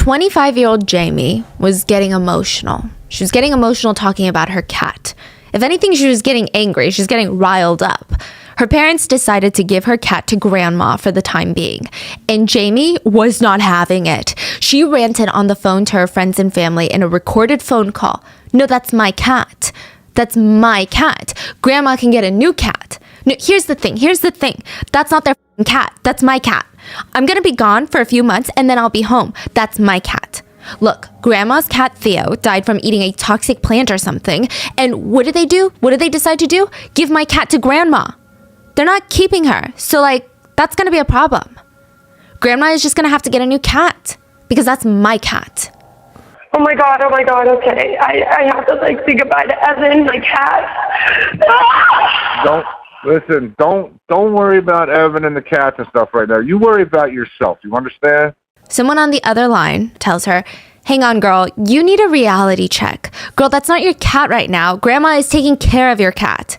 25-year-old Jamie was getting emotional. She was getting emotional talking about her cat. If anything, she was getting angry. She was getting riled up. Her parents decided to give her cat to grandma for the time being, and Jamie was not having it. She ranted on the phone to her friends and family in a recorded phone call. No, that's my cat. That's my cat. Grandma can get a new cat. No, here's the thing. That's not their cat. That's my cat. I'm gonna be gone for a few months and then I'll be home. That's my cat. Look, grandma's cat Theo died from eating a toxic plant or something. And what did they do? What did they decide to do? Give my cat to grandma. They're not keeping her. So that's gonna be a problem. Grandma is just gonna have to get a new cat because that's my cat. Oh my god, okay. I have to say goodbye to Evan, my cat. Don't worry about Evan and the cats and stuff right now. You worry about yourself. You understand? Someone on the other line tells her, hang on, girl, you need a reality check. Girl, that's not your cat right now. Grandma is taking care of your cat.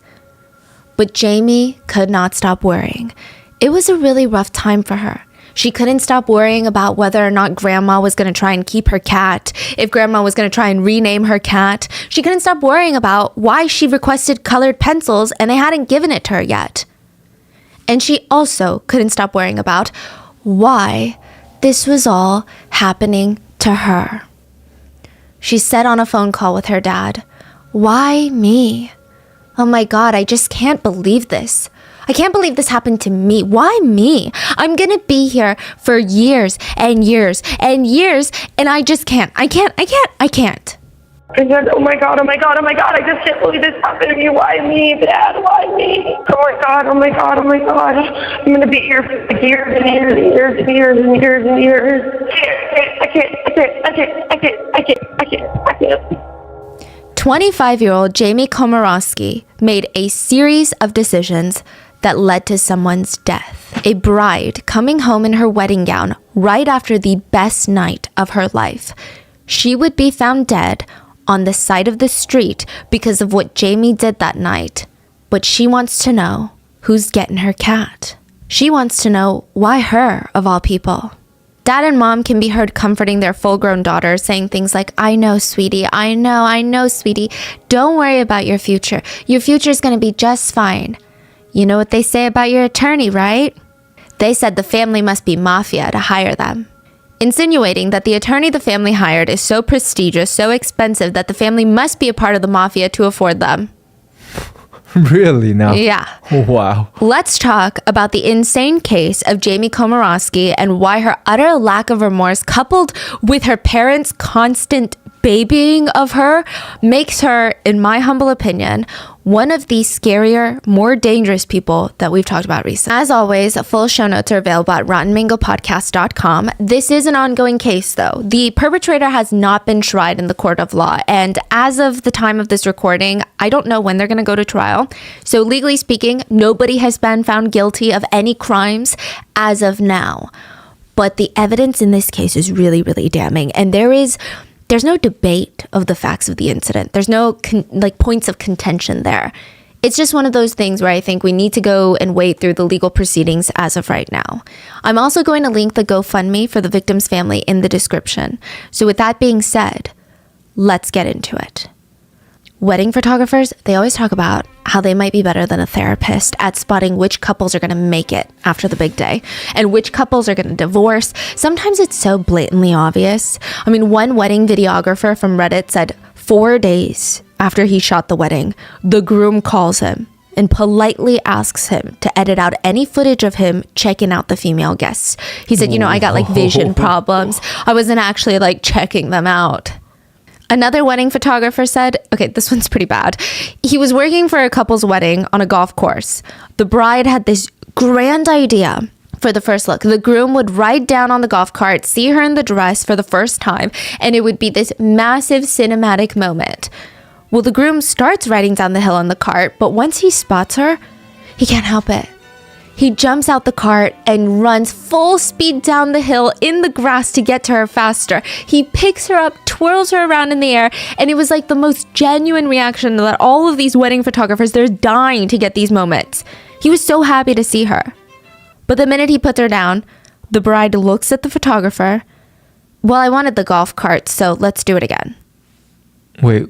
But Jamie could not stop worrying. It was a really rough time for her. She couldn't stop worrying about whether or not grandma was going to try and keep her cat, if grandma was going to try and rename her cat. She couldn't stop worrying about why she requested colored pencils and they hadn't given it to her yet. And she also couldn't stop worrying about why this was all happening to her. She said on a phone call with her dad, "Why me? Oh my God, I just can't believe this. I can't believe this happened to me. Why me? I'm gonna be here for years and years and years, and I just can't. I can't. I said, oh my god, I just can't believe this happened to me. Why me, Dad? Why me? Oh my god. I'm gonna be here for years and years and years and years and years and years. I can't. 25-year-old Jamie Komoroski made a series of decisions that led to someone's death. A bride coming home in her wedding gown right after the best night of her life. She would be found dead on the side of the street because of what Jamie did that night. But she wants to know who's getting her cat. She wants to know why her, of all people. Dad and mom can be heard comforting their full-grown daughter, saying things like, I know, sweetie. I know, sweetie. Don't worry about your future. Your future's going to be just fine. You know what they say about your attorney, right? They said the family must be mafia to hire them. Insinuating that the attorney the family hired is so prestigious, so expensive, that the family must be a part of the mafia to afford them. Really now? Yeah. Wow. Let's talk about the insane case of Jamie Komoroski and why her utter lack of remorse, coupled with her parents' constant babying of her, makes her, in my humble opinion, one of the scarier, more dangerous people that we've talked about recently. As always, full show notes are available at rottenmangopodcast.com. This is an ongoing case, though. The perpetrator has not been tried in the court of law, and as of the time of this recording, I don't know when they're going to go to trial. So legally speaking, nobody has been found guilty of any crimes as of now. But the evidence in this case is really, really damning, and there's no debate of the facts of the incident. There's no points of contention there. It's just one of those things where I think we need to go and wait through the legal proceedings as of right now. I'm also going to link the GoFundMe for the victim's family in the description. So with that being said, let's get into it. Wedding photographers, they always talk about how they might be better than a therapist at spotting which couples are going to make it after the big day and which couples are going to divorce. Sometimes it's so blatantly obvious. I mean, one wedding videographer from Reddit said 4 days after he shot the wedding, the groom calls him and politely asks him to edit out any footage of him checking out the female guests. He said, I got vision problems. I wasn't actually checking them out. Another wedding photographer said, okay, this one's pretty bad. He was working for a couple's wedding on a golf course. The bride had this grand idea for the first look. The groom would ride down on the golf cart, see her in the dress for the first time, and it would be this massive cinematic moment. Well, the groom starts riding down the hill on the cart, but once he spots her, he can't help it. He jumps out the cart and runs full speed down the hill in the grass to get to her faster. He picks her up, twirls her around in the air, and it was the most genuine reaction that all of these wedding photographers, they're dying to get these moments. He was so happy to see her. But the minute he puts her down, the bride looks at the photographer, Well, I wanted the golf cart, so let's do it again. Wait,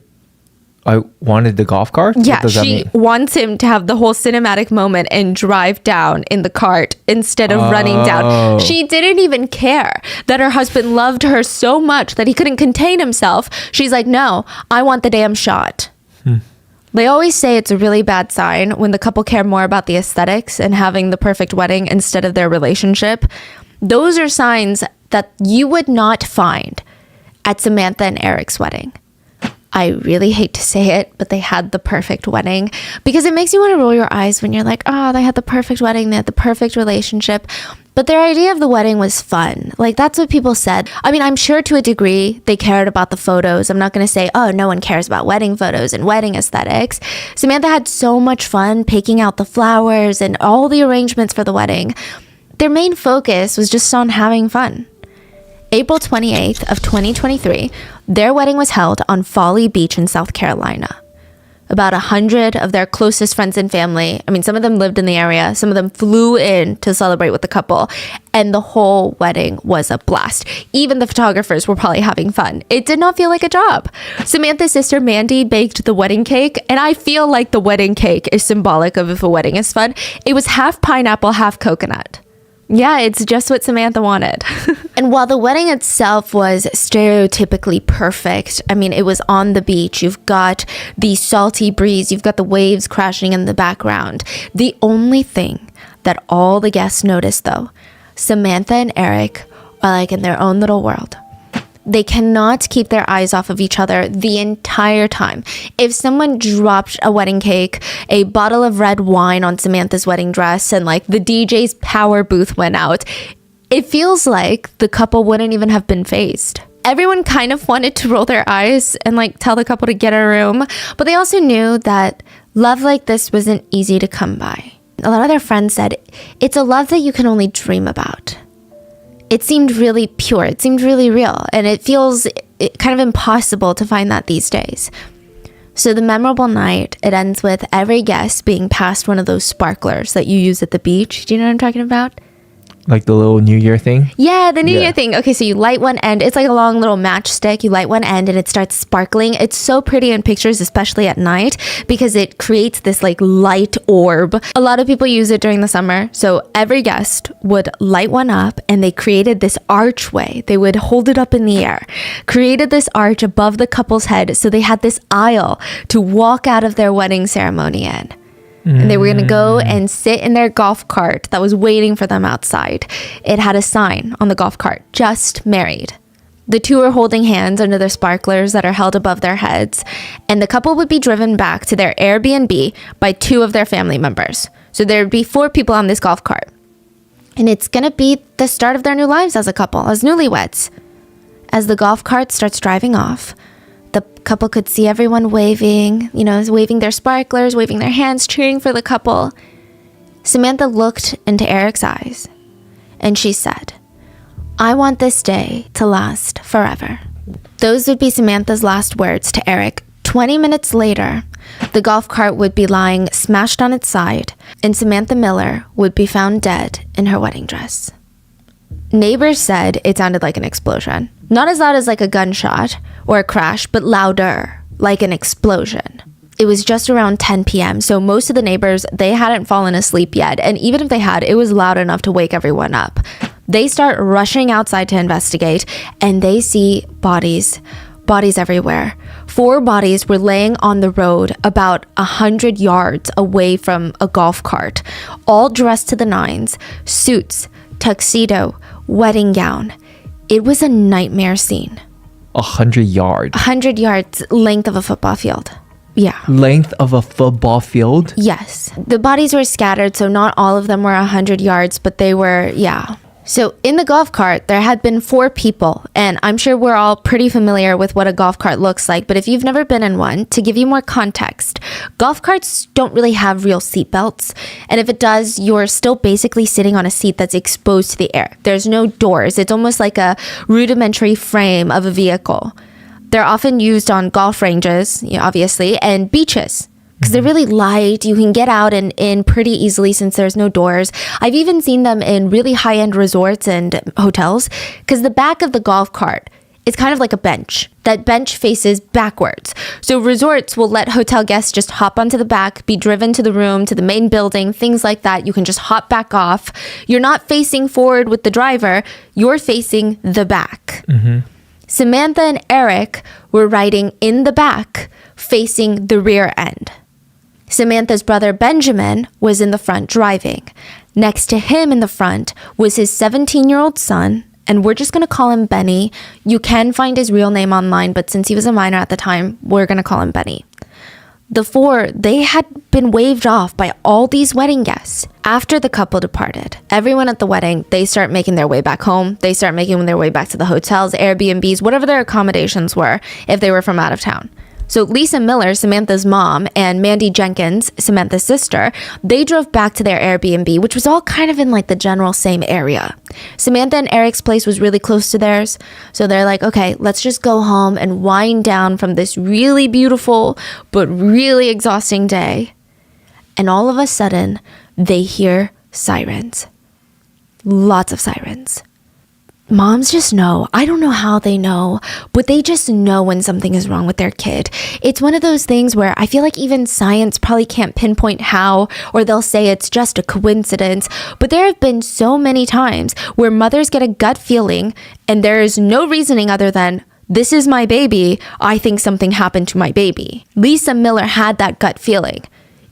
I wanted the golf cart? Yeah, What does that she mean? wants him to have the whole cinematic moment and drive down in the cart instead of running down. She didn't even care that her husband loved her so much that he couldn't contain himself. She's like, no, I want the damn shot. They always say it's a really bad sign when the couple care more about the aesthetics and having the perfect wedding instead of their relationship. Those are signs that you would not find at Samantha and Eric's wedding. I really hate to say it, but they had the perfect wedding, because it makes you want to roll your eyes when you're like, oh, they had the perfect wedding, they had the perfect relationship. But their idea of the wedding was fun. Like, that's what people said. I mean, I'm sure to a degree they cared about the photos. I'm not going to say, oh, no one cares about wedding photos and wedding aesthetics. Samantha had so much fun picking out the flowers and all the arrangements for the wedding. Their main focus was just on having fun. April 28th of 2023, their wedding was held on Folly Beach in South Carolina. About 100 of their closest friends and family, I mean, some of them lived in the area, some of them flew in to celebrate with the couple, and the whole wedding was a blast. Even the photographers were probably having fun. It did not feel like a job. Samantha's sister Mandy baked the wedding cake, and I feel like the wedding cake is symbolic of if a wedding is fun. It was half pineapple, half coconut. Yeah, it's just what Samantha wanted. And while the wedding itself was stereotypically perfect, I mean, it was on the beach. You've got the salty breeze. You've got the waves crashing in the background. The only thing that all the guests noticed, though, Samantha and Eric are like in their own little world. They cannot keep their eyes off of each other the entire time. If someone dropped a wedding cake, a bottle of red wine on Samantha's wedding dress, and like the DJ's power booth went out, it feels like the couple wouldn't even have been phased. Everyone kind of wanted to roll their eyes and like tell the couple to get a room, but they also knew that love like this wasn't easy to come by. A lot of their friends said, it's a love that you can only dream about. It seemed really pure. It seemed really real. And it feels kind of impossible to find that these days. So the memorable night, it ends with every guest being passed one of those sparklers that you use at the beach. Do you know what I'm talking about? Like the little New Year thing? Yeah, the New Year thing. Okay, so you light one end. It's like a long little matchstick. You light one end and it starts sparkling. It's so pretty in pictures, especially at night, because it creates this like light orb. A lot of people use it during the summer. So every guest would light one up and they created this archway. They would hold it up in the air, created this arch above the couple's head. So they had this aisle to walk out of their wedding ceremony in. And they were going to go and sit in their golf cart that was waiting for them outside. It had a sign on the golf cart, just married. The two were holding hands under the sparklers that are held above their heads. And the couple would be driven back to their Airbnb by two of their family members. So there would be 4 people on this golf cart. And it's going to be the start of their new lives as a couple, as newlyweds. As the golf cart starts driving off, the couple could see everyone waving, waving their sparklers, waving their hands, cheering for the couple. Samantha looked into Eric's eyes and she said, I want this day to last forever. Those would be Samantha's last words to Eric. 20 minutes later, the golf cart would be lying smashed on its side and Samantha Miller would be found dead in her wedding dress. Neighbors said it sounded like an explosion. Not as loud as like a gunshot or a crash, but louder, like an explosion. It was just around 10 p.m., so most of the neighbors, they hadn't fallen asleep yet, and even if they had, it was loud enough to wake everyone up. They start rushing outside to investigate, and they see bodies everywhere. 4 bodies were laying on the road about 100 yards away from a golf cart, all dressed to the nines, suits, tuxedo, wedding gown. It was a nightmare scene. 100 yards. 100 yards, length of a football field. Yeah. Length of a football field? Yes. The bodies were scattered, so not all of them were 100 yards, but they were, yeah. So in the golf cart, there had been 4 people, and I'm sure we're all pretty familiar with what a golf cart looks like, but if you've never been in one, to give you more context, golf carts don't really have real seat belts, and if it does, you're still basically sitting on a seat that's exposed to the air. There's no doors. It's almost like a rudimentary frame of a vehicle. They're often used on golf ranges, obviously, and beaches. because they're really light. You can get out and in pretty easily since there's no doors. I've even seen them in really high-end resorts and hotels because the back of the golf cart is kind of like a bench. That bench faces backwards. So resorts will let hotel guests just hop onto the back, be driven to the room, to the main building, things like that. You can just hop back off. You're not facing forward with the driver. You're facing the back. Samantha and Eric were riding in the back, facing the rear end. Samantha's brother Benjamin was in the front driving. Next to him in the front was his 17-year-old son, and we're just going to call him Benny. You can find his real name online, but since he was a minor at the time, we're going to call him Benny. The four, they had been waved off by all these wedding guests. After the couple departed, everyone at the wedding, they start making their way back home. They start making their way back to the hotels, Airbnbs, whatever their accommodations were if they were from out of town. So Lisa Miller, Samantha's mom, and Mandy Jenkins, Samantha's sister, they drove back to their Airbnb, which was all kind of in like the general same area. Samantha and Eric's place was really close to theirs. So they're like, okay, let's just go home and wind down from this really beautiful but really exhausting day. And all of a sudden, they hear sirens. Lots of sirens. Moms just know. I don't know how they know, but they just know when something is wrong with their kid. It's one of those things where I feel like even science probably can't pinpoint how, or they'll say it's just a coincidence. But there have been so many times where mothers get a gut feeling and there is no reasoning other than, this is my baby. I think something happened to my baby. Lisa Miller had that gut feeling.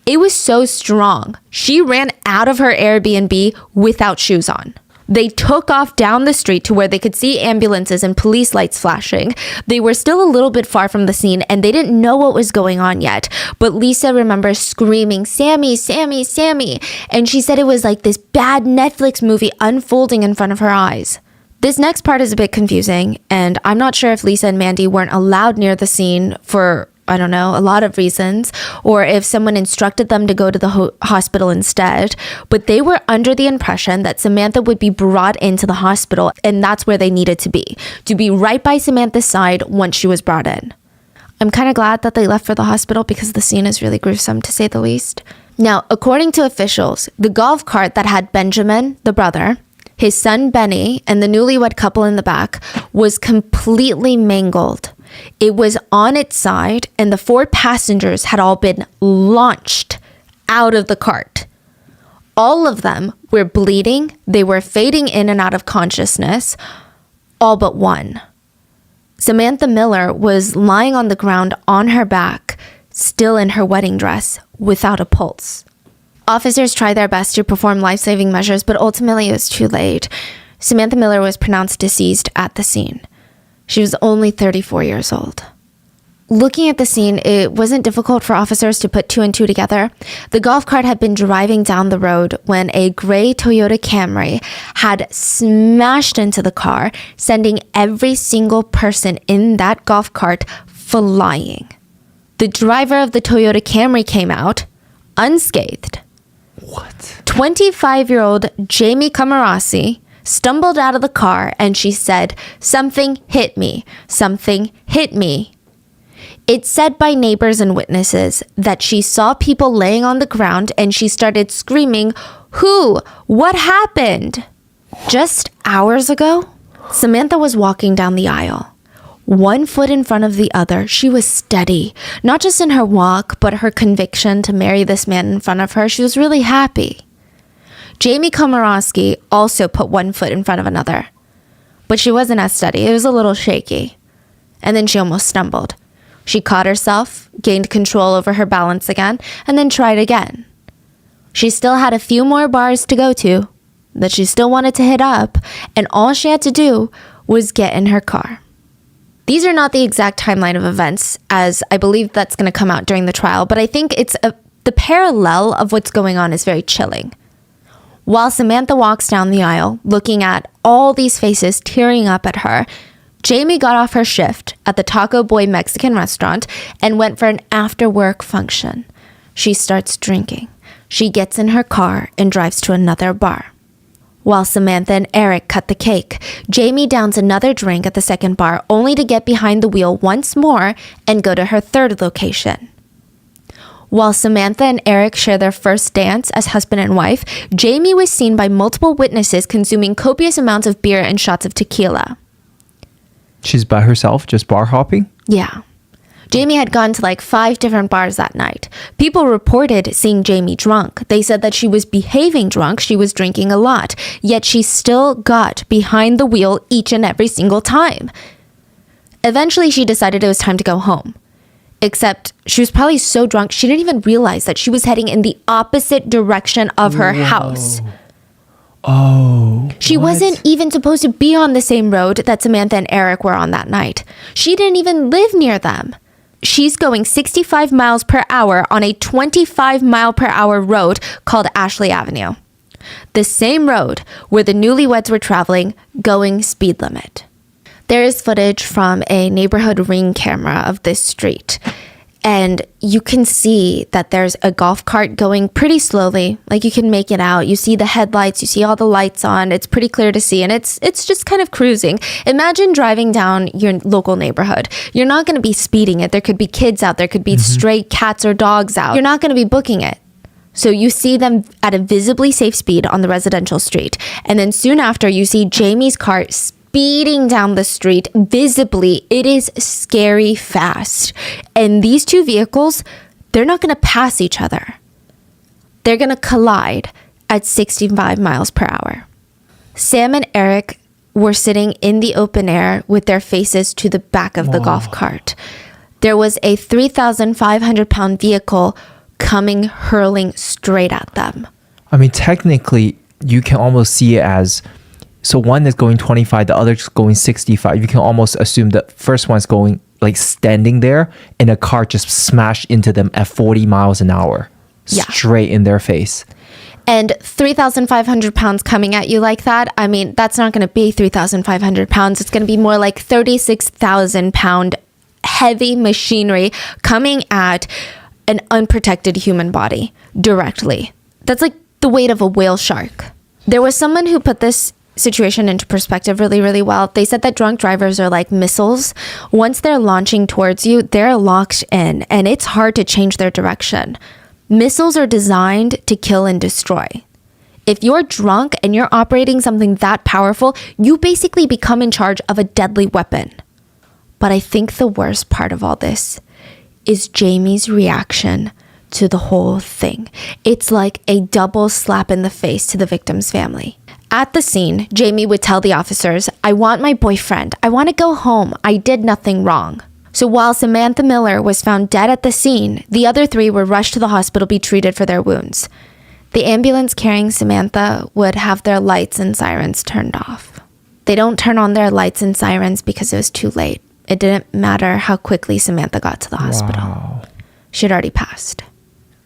It was so strong. She ran out of her Airbnb without shoes on. They took off down the street to where they could see ambulances and police lights flashing. They were still a little bit far from the scene and they didn't know what was going on yet. But Lisa remembers screaming, "Sammy, Sammy, Sammy." And she said it was like this bad Netflix movie unfolding in front of her eyes. This next part is a bit confusing, and I'm not sure if Lisa and Mandy weren't allowed near the scene for, I don't know, a lot of reasons, or if someone instructed them to go to the hospital instead, but they were under the impression that Samantha would be brought into the hospital, and that's where they needed to be right by Samantha's side once she was brought in. I'm kind of glad that they left for the hospital because the scene is really gruesome, to say the least. Now, according to officials, the golf cart that had Benjamin, the brother, his son Benny, and the newlywed couple in the back was completely mangled. It was on its side, and the 4 passengers had all been launched out of the cart. All of them were bleeding. They were fading in and out of consciousness, all but one. Samantha Miller was lying on the ground on her back, still in her wedding dress, without a pulse. Officers tried their best to perform life-saving measures, but ultimately it was too late. Samantha Miller was pronounced deceased at the scene. She was only 34 years old. Looking at the scene, it wasn't difficult for officers to put 2 and 2 together. The golf cart had been driving down the road when a gray Toyota Camry had smashed into the car, sending every single person in that golf cart flying. The driver of the Toyota Camry came out unscathed. What? 25-year-old Jamie Komoroski stumbled out of the car and she said, "Something hit me. Something hit me." It's said by neighbors and witnesses that she saw people laying on the ground and she started screaming, "Who? What happened?" Just hours ago, Samantha was walking down the aisle. 1 foot in front of the other, she was steady, not just in her walk, but her conviction to marry this man in front of her. She was really happy. Jamie Komoroski also put 1 foot in front of another, but she wasn't as steady. It was a little shaky. And then she almost stumbled. She caught herself, gained control over her balance again, and then tried again. She still had a few more bars to go to that she still wanted to hit up, and all she had to do was get in her car. These are not the exact timeline of events, as I believe that's going to come out during the trial, but I think the parallel of what's going on is very chilling. While Samantha walks down the aisle, looking at all these faces tearing up at her, Jamie got off her shift at the Taco Boy Mexican restaurant and went for an after-work function. She starts drinking. She gets in her car and drives to another bar. While Samantha and Eric cut the cake, Jamie downs another drink at the second bar, only to get behind the wheel once more and go to her third location. While Samantha and Eric share their first dance as husband and wife, Jamie was seen by multiple witnesses consuming copious amounts of beer and shots of tequila. She's by herself, just bar hopping? Yeah. Jamie had gone to like 5 different bars that night. People reported seeing Jamie drunk. They said that she was behaving drunk, she was drinking a lot, yet she still got behind the wheel each and every single time. Eventually, she decided it was time to go home. Except she was probably so drunk, she didn't even realize that she was heading in the opposite direction of her house. Oh. She wasn't even supposed to be on the same road that Samantha and Eric were on that night. She didn't even live near them. She's going 65 miles per hour on a 25 mile per hour road called Ashley Avenue. The same road where the newlyweds were traveling, going speed limit. There is footage from a neighborhood ring camera of this street. And you can see that there's a golf cart going pretty slowly. Like you can make it out. You see the headlights. You see all the lights on. It's pretty clear to see. And it's just kind of cruising. Imagine driving down your local neighborhood. You're not going to be speeding it. There could be kids out. There could be stray cats or dogs out. You're not going to be booking it. So you see them at a visibly safe speed on the residential street. And then soon after, you see Jamie's car speeding down the street visibly. It is scary fast. And these two vehicles, they're not going to pass each other. They're going to collide at 65 miles per hour. Sam and Eric were sitting in the open air with their faces to the back of the golf cart. There was a 3,500 pound vehicle coming hurling straight at them. I mean, technically, you can almost see it as, so one is going 25, the other's going 65. You can almost assume the first one's going like standing there and a car just smashed into them at 40 miles an hour. Yeah. Straight in their face. And 3,500 pounds coming at you like that, I mean, that's not going to be 3,500 pounds. It's going to be more like 36,000 pound heavy machinery coming at an unprotected human body directly. That's like the weight of a whale shark. There was someone who put this situation into perspective really, really well. They said that drunk drivers are like missiles. Once they're launching towards you, they're locked in and it's hard to change their direction. Missiles are designed to kill and destroy. If you're drunk and you're operating something that powerful, you basically become in charge of a deadly weapon. But I think the worst part of all this is Jamie's reaction to the whole thing. It's like a double slap in the face to the victim's family. At the scene, Jamie would tell the officers, "I want my boyfriend. I want to go home. I did nothing wrong." So while Samantha Miller was found dead at the scene, the other 3 were rushed to the hospital to be treated for their wounds. The ambulance carrying Samantha would have their lights and sirens turned off. They don't turn on their lights and sirens because it was too late. It didn't matter how quickly Samantha got to the hospital. Wow. She'd already passed.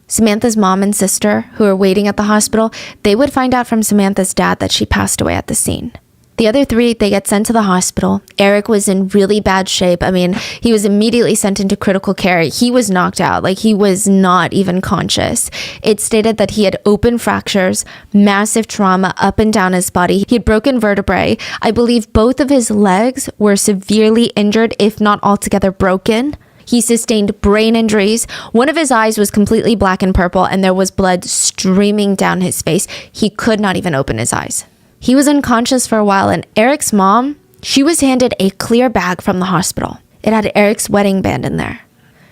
Samantha's mom and sister, who were waiting at the hospital, they would find out from Samantha's dad that she passed away at the scene. The other 3, they get sent to the hospital. Eric was in really bad shape. I mean, he was immediately sent into critical care. He was knocked out. Like, he was not even conscious. It stated that he had open fractures, massive trauma up and down his body. He had broken vertebrae. I believe both of his legs were severely injured, if not altogether broken. He sustained brain injuries. One of his eyes was completely black and purple, and there was blood streaming down his face. He could not even open his eyes. He was unconscious for a while, and Eric's mom, she was handed a clear bag from the hospital. It had Eric's wedding band in there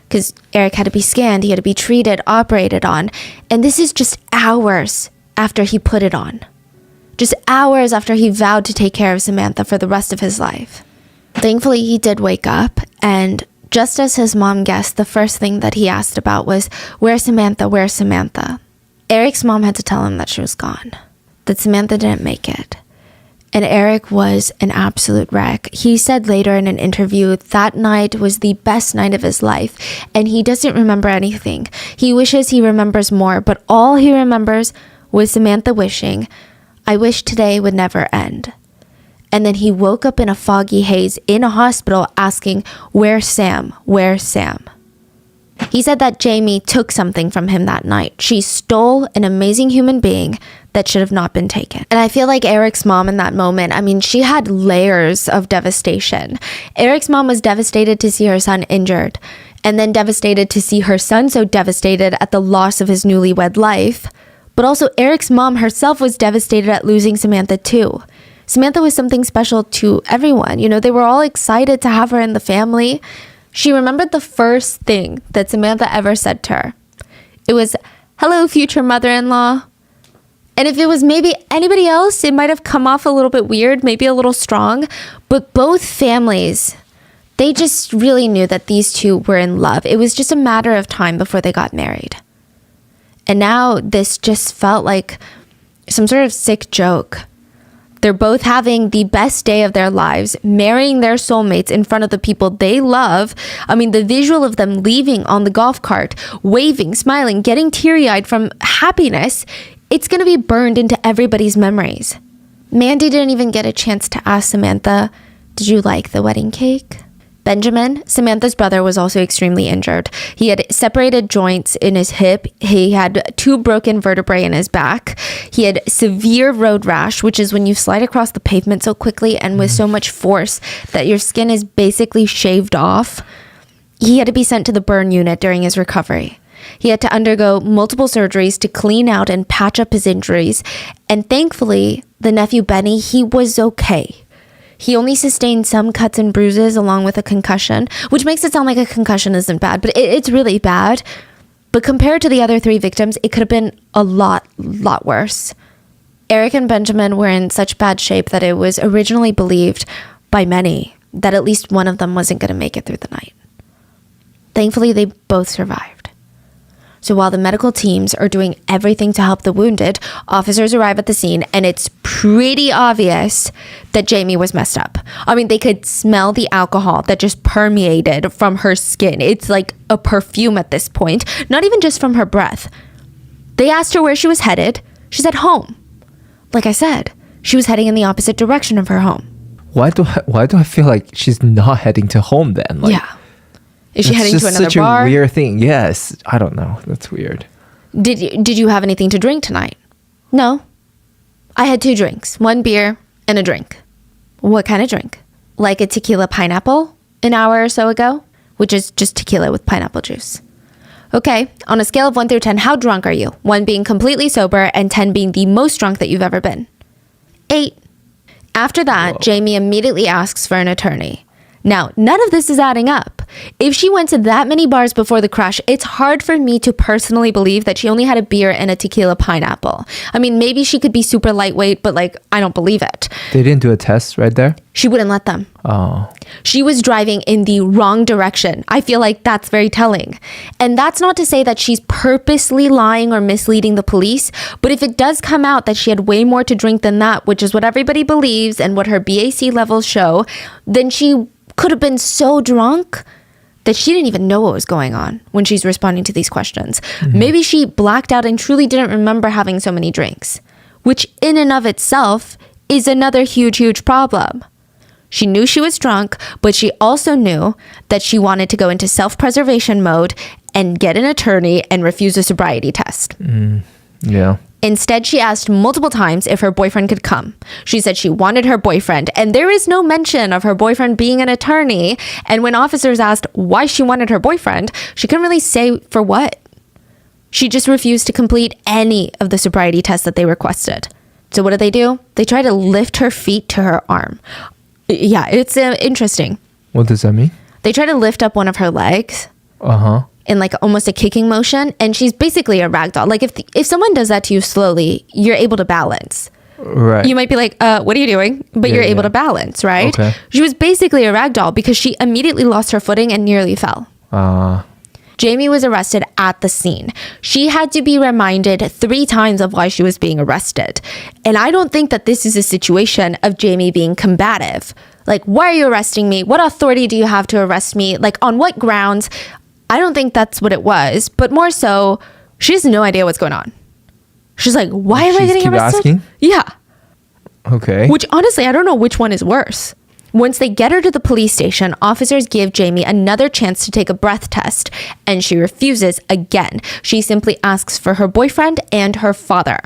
because Eric had to be scanned, he had to be treated, operated on, and this is just hours after he put it on. Just hours after he vowed to take care of Samantha for the rest of his life. Thankfully, he did wake up, and just as his mom guessed, the first thing that he asked about was, "Where's Samantha? Where's Samantha?" Eric's mom had to tell him that she was gone, that Samantha didn't make it. And Eric was an absolute wreck. He said later in an interview that night was the best night of his life, and he doesn't remember anything. He wishes he remembers more, but all he remembers was Samantha wishing, "I wish today would never end." And then he woke up in a foggy haze in a hospital asking, "Where's Sam? Where's Sam?" He said that Jamie took something from him that night. She stole an amazing human being that should have not been taken. And I feel like Eric's mom in that moment, I mean, she had layers of devastation. Eric's mom was devastated to see her son injured. and then devastated to see her son so devastated at the loss of his newlywed life. But also Eric's mom herself was devastated at losing Samantha too. Samantha was something special to everyone. You know, they were all excited to have her in the family. She remembered the first thing that Samantha ever said to her. It was, "Hello, future mother-in-law." And if it was maybe anybody else, it might have come off a little bit weird, maybe a little strong. But both families, they just really knew that these two were in love. It was just a matter of time before they got married. And now this just felt like some sort of sick joke. They're both having the best day of their lives, marrying their soulmates in front of the people they love. I mean, the visual of them leaving on the golf cart, waving, smiling, getting teary-eyed from happiness, it's going to be burned into everybody's memories. Mandy didn't even get a chance to ask Samantha, "Did you like the wedding cake?" Benjamin, Samantha's brother, was also extremely injured. He had separated joints in his hip. He had 2 broken vertebrae in his back. He had severe road rash, which is when you slide across the pavement so quickly and with so much force that your skin is basically shaved off. He had to be sent to the burn unit during his recovery. He had to undergo multiple surgeries to clean out and patch up his injuries. And thankfully, the nephew Benny, he was okay. He only sustained some cuts and bruises along with a concussion, which makes it sound like a concussion isn't bad, but it's really bad. But compared to the other 3 victims, it could have been a lot worse. Eric and Benjamin were in such bad shape that it was originally believed by many that at least one of them wasn't going to make it through the night. Thankfully, they both survived. So while the medical teams are doing everything to help the wounded, officers arrive at the scene and it's pretty obvious that Jamie was messed up. I mean, they could smell the alcohol that just permeated from her skin. It's like a perfume at this point, not even just from her breath. They asked her where she was headed. She said home. Like I said, she was heading in the opposite direction of her home. Why do I feel like she's not heading to home then? Like, yeah. Is she heading to another such bar? a weird thing. Yes. I don't know. That's weird. Did you have anything to drink tonight? No. I had 2 drinks, 1 beer and a drink. What kind of drink? Like a tequila pineapple an hour or so ago, which is just tequila with pineapple juice. Okay, on a scale of 1 through 10, how drunk are you? 1 being completely sober and 10 being the most drunk that you've ever been. 8. After that, Jamie immediately asks for an attorney. Now, none of this is adding up. If she went to that many bars before the crash, it's hard for me to personally believe that she only had a beer and a tequila pineapple. I mean, maybe she could be super lightweight, but like, I don't believe it. They didn't do a test right there? She wouldn't let them. Oh. She was driving in the wrong direction. I feel like that's very telling. And that's not to say that she's purposely lying or misleading the police, but if it does come out that she had way more to drink than that, which is what everybody believes and what her BAC levels show, then she could have been so drunk that she didn't even know what was going on when she's responding to these questions. Maybe she blacked out and truly didn't remember having so many drinks, which in and of itself is another huge problem. She knew she was drunk, but she also knew that she wanted to go into self-preservation mode and get an attorney and refuse a sobriety test. Yeah. Instead, she asked multiple times if her boyfriend could come. She said she wanted her boyfriend, and there is no mention of her boyfriend being an attorney. And when officers asked why she wanted her boyfriend, she couldn't really say for what. She just refused to complete any of the sobriety tests that they requested. So what do? They try to lift her feet to her arm. Yeah, it's interesting. What does that mean? They try to lift up one of her legs. Uh-huh. In like almost a kicking motion, and she's basically a rag doll. Like if someone does that to you slowly, you're able to balance. Right. You might be like, what are you doing? But you're able to balance, right? Okay. She was basically a rag doll because she immediately lost her footing and nearly fell. Jamie was arrested at the scene. She had to be reminded 3 times of why she was being arrested. And I don't think that this is a situation of Jamie being combative. Like, why are you arresting me? What authority do you have to arrest me? Like, on what grounds? I don't think that's what it was, but more so, she has no idea what's going on. She's like, why am I getting arrested? Asking? Yeah. Okay. Which honestly, I don't know which one is worse. Once they get her to the police station, officers give Jamie another chance to take a breath test, and she refuses again. She simply asks for her boyfriend and her father.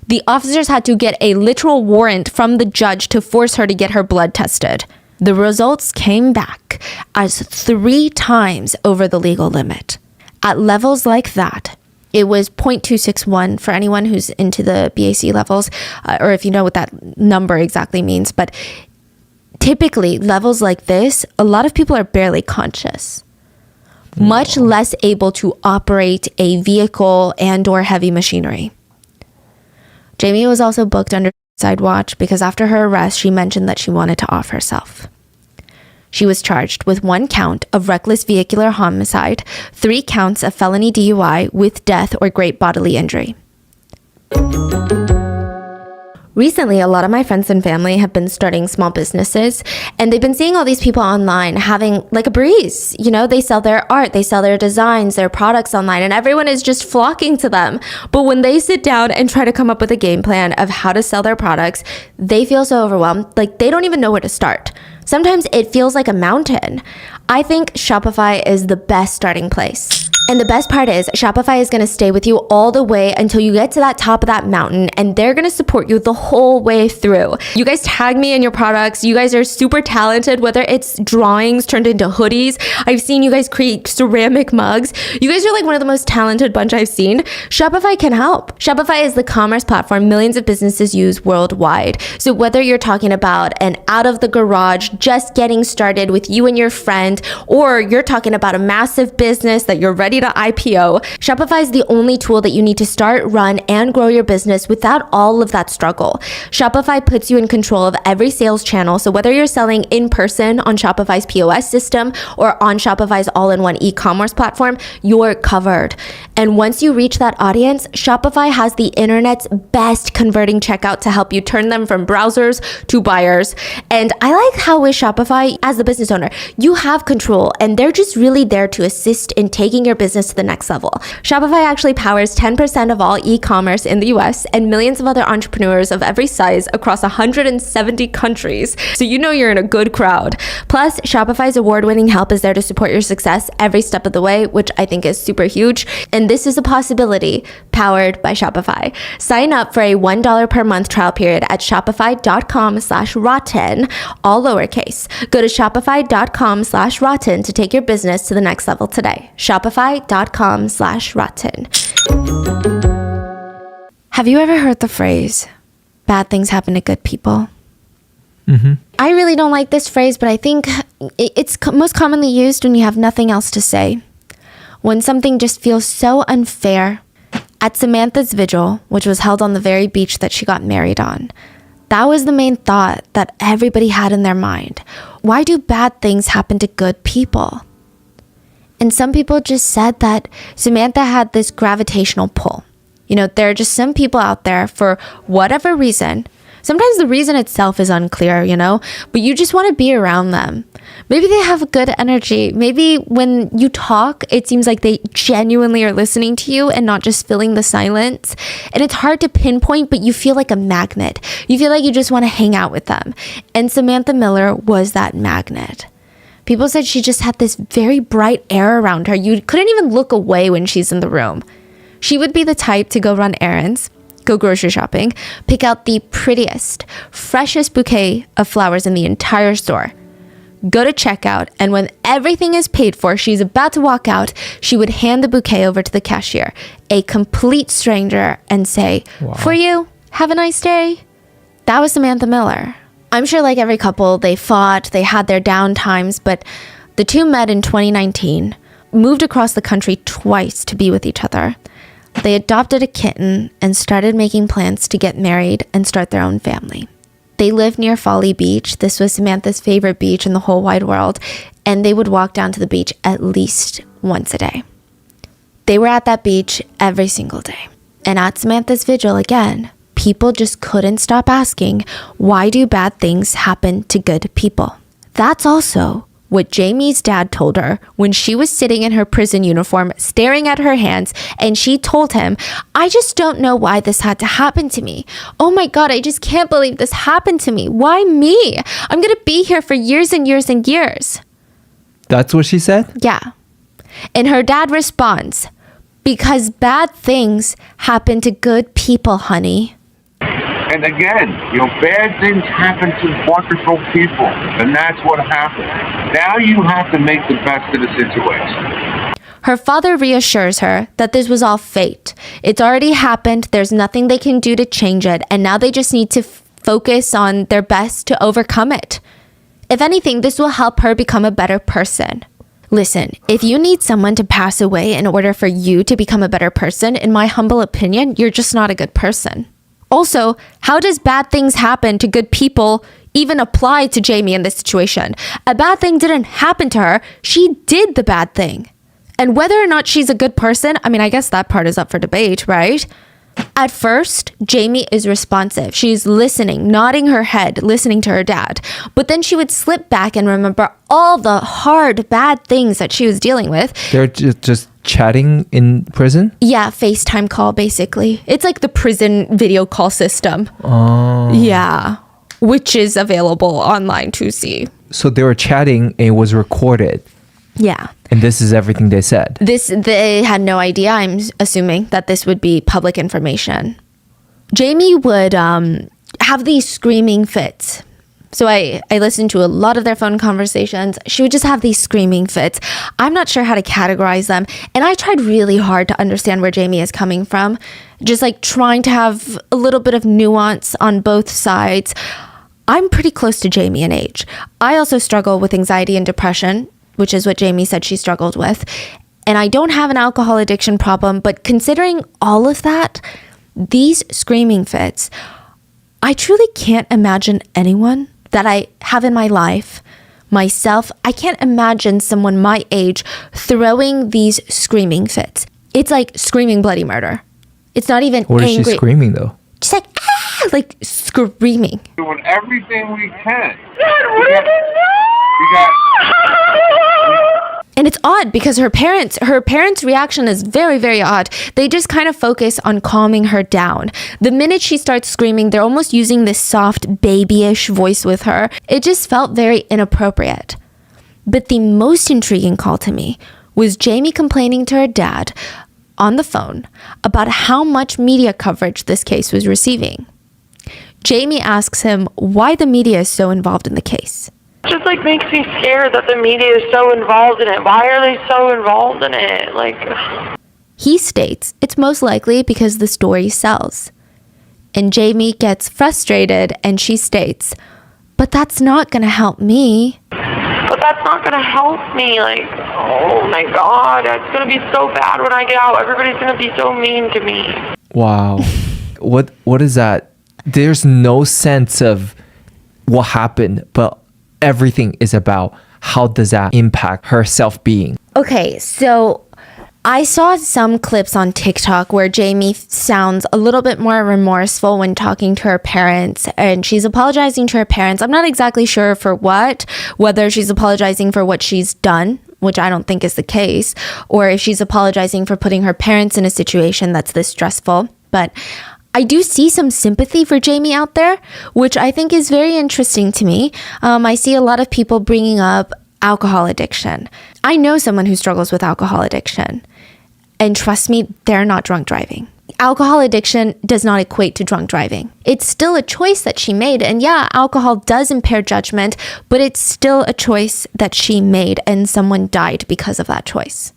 The officers had to get a literal warrant from the judge to force her to get her blood tested. The results came back as 3 times over the legal limit. At levels like that, it was 0.261 for anyone who's into the BAC levels, or if you know what that number exactly means. But typically, levels like this, a lot of people are barely conscious, much less able to operate a vehicle and or heavy machinery. Jamie was also booked under suicide watch because after her arrest, she mentioned that she wanted to off herself. She was charged with 1 count of reckless vehicular homicide, 3 counts of felony DUI with death or great bodily injury. Recently, a lot of my friends and family have been starting small businesses, and they've been seeing all these people online having like a breeze. You know, they sell their art, they sell their designs, their products online, and everyone is just flocking to them. But when they sit down and try to come up with a game plan of how to sell their products, they feel so overwhelmed, like they don't even know where to start. Sometimes it feels like a mountain. I think Shopify is the best starting place. And the best part is Shopify is going to stay with you all the way until you get to that top of that mountain, and they're going to support you the whole way through. You guys tag me in your products. You guys are super talented, whether it's drawings turned into hoodies. I've seen you guys create ceramic mugs. You guys are like one of the most talented bunch I've seen. Shopify can help. Shopify is the commerce platform millions of businesses use worldwide. So whether you're talking about an out of the garage, just getting started with you and your friend, or you're talking about a massive business that you're ready to IPO, Shopify is the only tool that you need to start, run, and grow your business without all of that struggle. Shopify puts you in control of every sales channel. So whether you're selling in person on Shopify's POS system or on Shopify's all-in-one e-commerce platform, you're covered. And once you reach that audience, Shopify has the internet's best converting checkout to help you turn them from browsers to buyers. And I like how with Shopify, as the business owner, you have control, and they're just really there to assist in taking your business to the next level. Shopify actually powers 10% of all e-commerce in the US and millions of other entrepreneurs of every size across 170 countries. So you know you're in a good crowd. Plus, Shopify's award-winning help is there to support your success every step of the way, which I think is super huge. And this is a possibility powered by Shopify. Sign up for a $1 per month trial period at shopify.com/rotten, all lowercase. Go to shopify.com/rotten to take your business to the next level today. Shopify.com/rotten. Have you ever heard the phrase, bad things happen to good people? I really don't like this phrase, but I think it's most commonly used when you have nothing else to say. When something just feels so unfair. At Samantha's vigil, which was held on the very beach that she got married on, that was the main thought that everybody had in their mind. Why do bad things happen to good people? And some people just said that Samantha had this gravitational pull. You know, there are just some people out there for whatever reason. Sometimes the reason itself is unclear, you know, but you just want to be around them. Maybe they have good energy. Maybe when you talk, it seems like they genuinely are listening to you and not just filling the silence. And it's hard to pinpoint, but you feel like a magnet. You feel like you just want to hang out with them. And Samantha Miller was that magnet. People said she just had this very bright air around her. You couldn't even look away when she's in the room. She would be the type to go run errands, go grocery shopping, pick out the prettiest, freshest bouquet of flowers in the entire store, go to checkout, and when everything is paid for, she's about to walk out, she would hand the bouquet over to the cashier, a complete stranger, and say, "Wow. For you, have a nice day." That was Samantha Miller. I'm sure like every couple, they fought, they had their down times, but the two met in 2019, moved across the country twice to be with each other. They adopted a kitten and started making plans to get married and start their own family. They lived near Folly Beach. This was Samantha's favorite beach in the whole wide world, and they would walk down to the beach at least once a day. They were at that beach every single day. And at Samantha's vigil again, people just couldn't stop asking, why do bad things happen to good people? That's also what Jamie's dad told her when she was sitting in her prison uniform, staring at her hands, and she told him, "I just don't know why this had to happen to me. Oh my God, I just can't believe this happened to me. Why me? I'm going to be here for years and years and years." That's what she said? Yeah. And her dad responds, "Because bad things happen to good people, honey." And again, bad things happen to wonderful people, and that's what happened. Now you have to make the best of the situation. Her father reassures her that this was all fate. It's already happened. There's nothing they can do to change it. And now they just need to focus on their best to overcome it. If anything, this will help her become a better person. Listen, if you need someone to pass away in order for you to become a better person, in my humble opinion, you're just not a good person. Also, how does bad things happen to good people even apply to Jamie in this situation? A bad thing didn't happen to her. She did the bad thing. And whether or not she's a good person, I guess that part is up for debate, right? At first, Jamie is responsive. She's listening, nodding her head, listening to her dad. But then she would slip back and remember all the hard, bad things that she was dealing with. They're just chatting in prison? Yeah, FaceTime call, basically. It's like the prison video call system. Oh. Yeah, which is available online to see. So they were chatting and it was recorded. Yeah. And this is everything they said. They had no idea, I'm assuming, that this would be public information. Jamie would have these screaming fits. So I listened to a lot of their phone conversations. She would just have these screaming fits. I'm not sure how to categorize them. And I tried really hard to understand where Jamie is coming from. Just like trying to have a little bit of nuance on both sides. I'm pretty close to Jamie in age. I also struggle with anxiety and depression, which is what Jamie said she struggled with. And I don't have an alcohol addiction problem, but considering all of that, these screaming fits, I truly can't imagine anyone that I have in my life, myself, I can't imagine someone my age throwing these screaming fits. It's like screaming bloody murder. It's not even What angry. is she screaming though? Just like, ah, like screaming. Doing everything we can. Dad, what is it? We got... And it's odd because her parents' reaction is very, very odd. They just kind of focus on calming her down. The minute she starts screaming, they're almost using this soft, babyish voice with her. It just felt very inappropriate. But the most intriguing call to me was Jamie complaining to her dad on the phone about how much media coverage this case was receiving. Jamie asks him why the media is so involved in the case. Just makes me scared that the media is so involved in it. Why are they so involved in it? He states it's most likely because the story sells. And Jamie gets frustrated and she states, but that's not going to help me. But that's not going to help me. Oh my God, it's going to be so bad when I get out. Everybody's going to be so mean to me. Wow. What is that? There's no sense of what happened, but everything is about how does that impact her self-being. Okay, so I saw some clips on TikTok where Jamie sounds a little bit more remorseful when talking to her parents, and she's apologizing to her parents. I'm not exactly sure for what, whether she's apologizing for what she's done, which I don't think is the case, or if she's apologizing for putting her parents in a situation that's this stressful. But I do see some sympathy for Jamie out there, which I think is very interesting to me. I see a lot of people bringing up alcohol addiction. I know someone who struggles with alcohol addiction. And trust me, they're not drunk driving. Alcohol addiction does not equate to drunk driving. It's still a choice that she made. And yeah, alcohol does impair judgment, but it's still a choice that she made, and someone died because of that choice.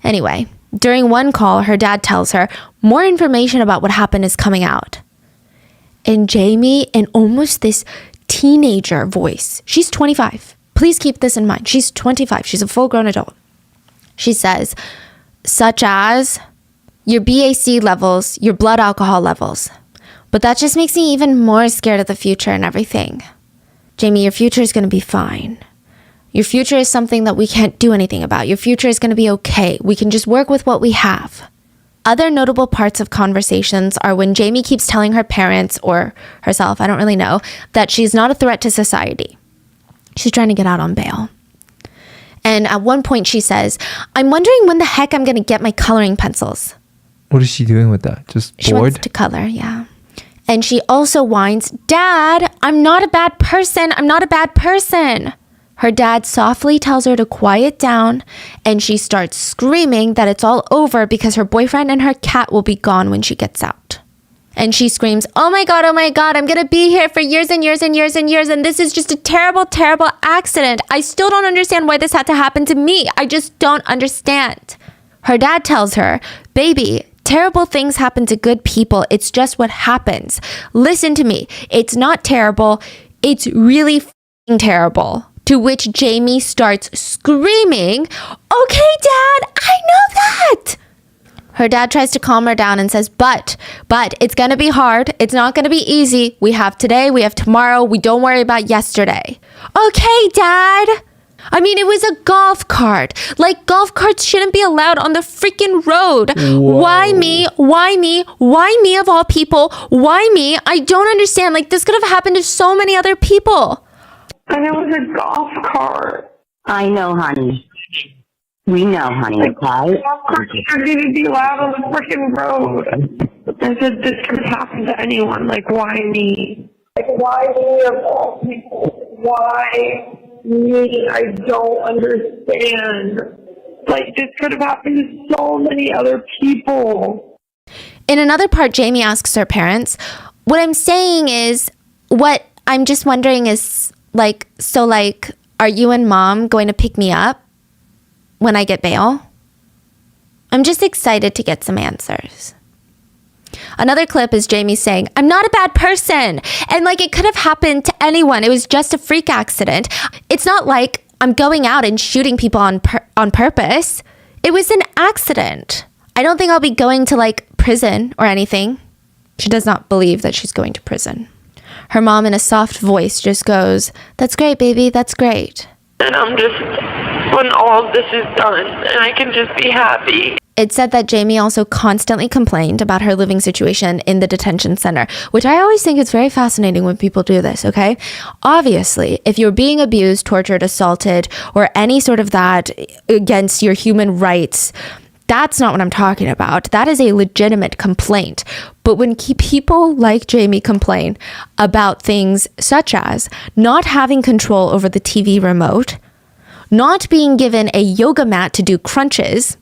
Anyway, during one call, her dad tells her more information about what happened is coming out. And Jamie, in almost this teenager voice, she's 25. Please keep this in mind. She's 25. She's a full-grown adult. She says, such as your BAC levels, your blood alcohol levels. But that just makes me even more scared of the future and everything. Jamie, your future is going to be fine. Your future is something that we can't do anything about. Your future is going to be okay. We can just work with what we have. Other notable parts of conversations are when Jamie keeps telling her parents, or herself, I don't really know, that she's not a threat to society. She's trying to get out on bail. And at one point she says, I'm wondering when the heck I'm going to get my coloring pencils. What is she doing with that? Just She bored? wants to color, yeah. And she also whines, Dad, I'm not a bad person. I'm not a bad person. Her dad softly tells her to quiet down, and she starts screaming that it's all over because her boyfriend and her cat will be gone when she gets out. And she screams, oh my God, I'm going to be here for years and years and years and years. And this is just a terrible, terrible accident. I still don't understand why this had to happen to me. I just don't understand. Her dad tells her, baby, terrible things happen to good people. It's just what happens. Listen to me. It's not terrible. It's really f***ing terrible. To which Jamie starts screaming, okay, Dad, I know that. Her dad tries to calm her down and says, but it's going to be hard. It's not going to be easy. We have today. We have tomorrow. We don't worry about yesterday. Okay, Dad. I mean, it was a golf cart. Like, golf carts shouldn't be allowed on the freaking road. Whoa. Why me? Why me? Why me of all people? Why me? I don't understand. Like, this could have happened to so many other people. And it was a golf cart. I know, honey. We know, honey, okay? Golf carts shouldn't even be allowed on the freaking road. I said, this could happen to anyone. Like, why me? Like, why me of all people? Why me? I don't understand. Like, this could have happened to so many other people. In another part, Jamie asks her parents, what I'm saying is, what I'm just wondering is, like, so, like, are you and Mom going to pick me up when I get bail? I'm just excited to get some answers. Another clip is Jamie saying, I'm not a bad person. And like, it could have happened to anyone. It was just a freak accident. It's not like I'm going out and shooting people on purpose. It was an accident. I don't think I'll be going to like prison or anything. She does not believe that she's going to prison. Her mom in a soft voice just goes, that's great, baby. That's great. And I'm just, when all of this is done, and I can just be happy. It said that Jamie also constantly complained about her living situation in the detention center, which I always think is very fascinating when people do this, okay? Obviously, if you're being abused, tortured, assaulted, or any sort of that against your human rights, that's not what I'm talking about. That is a legitimate complaint. But when people like Jamie complain about things such as not having control over the TV remote, not being given a yoga mat to do crunches,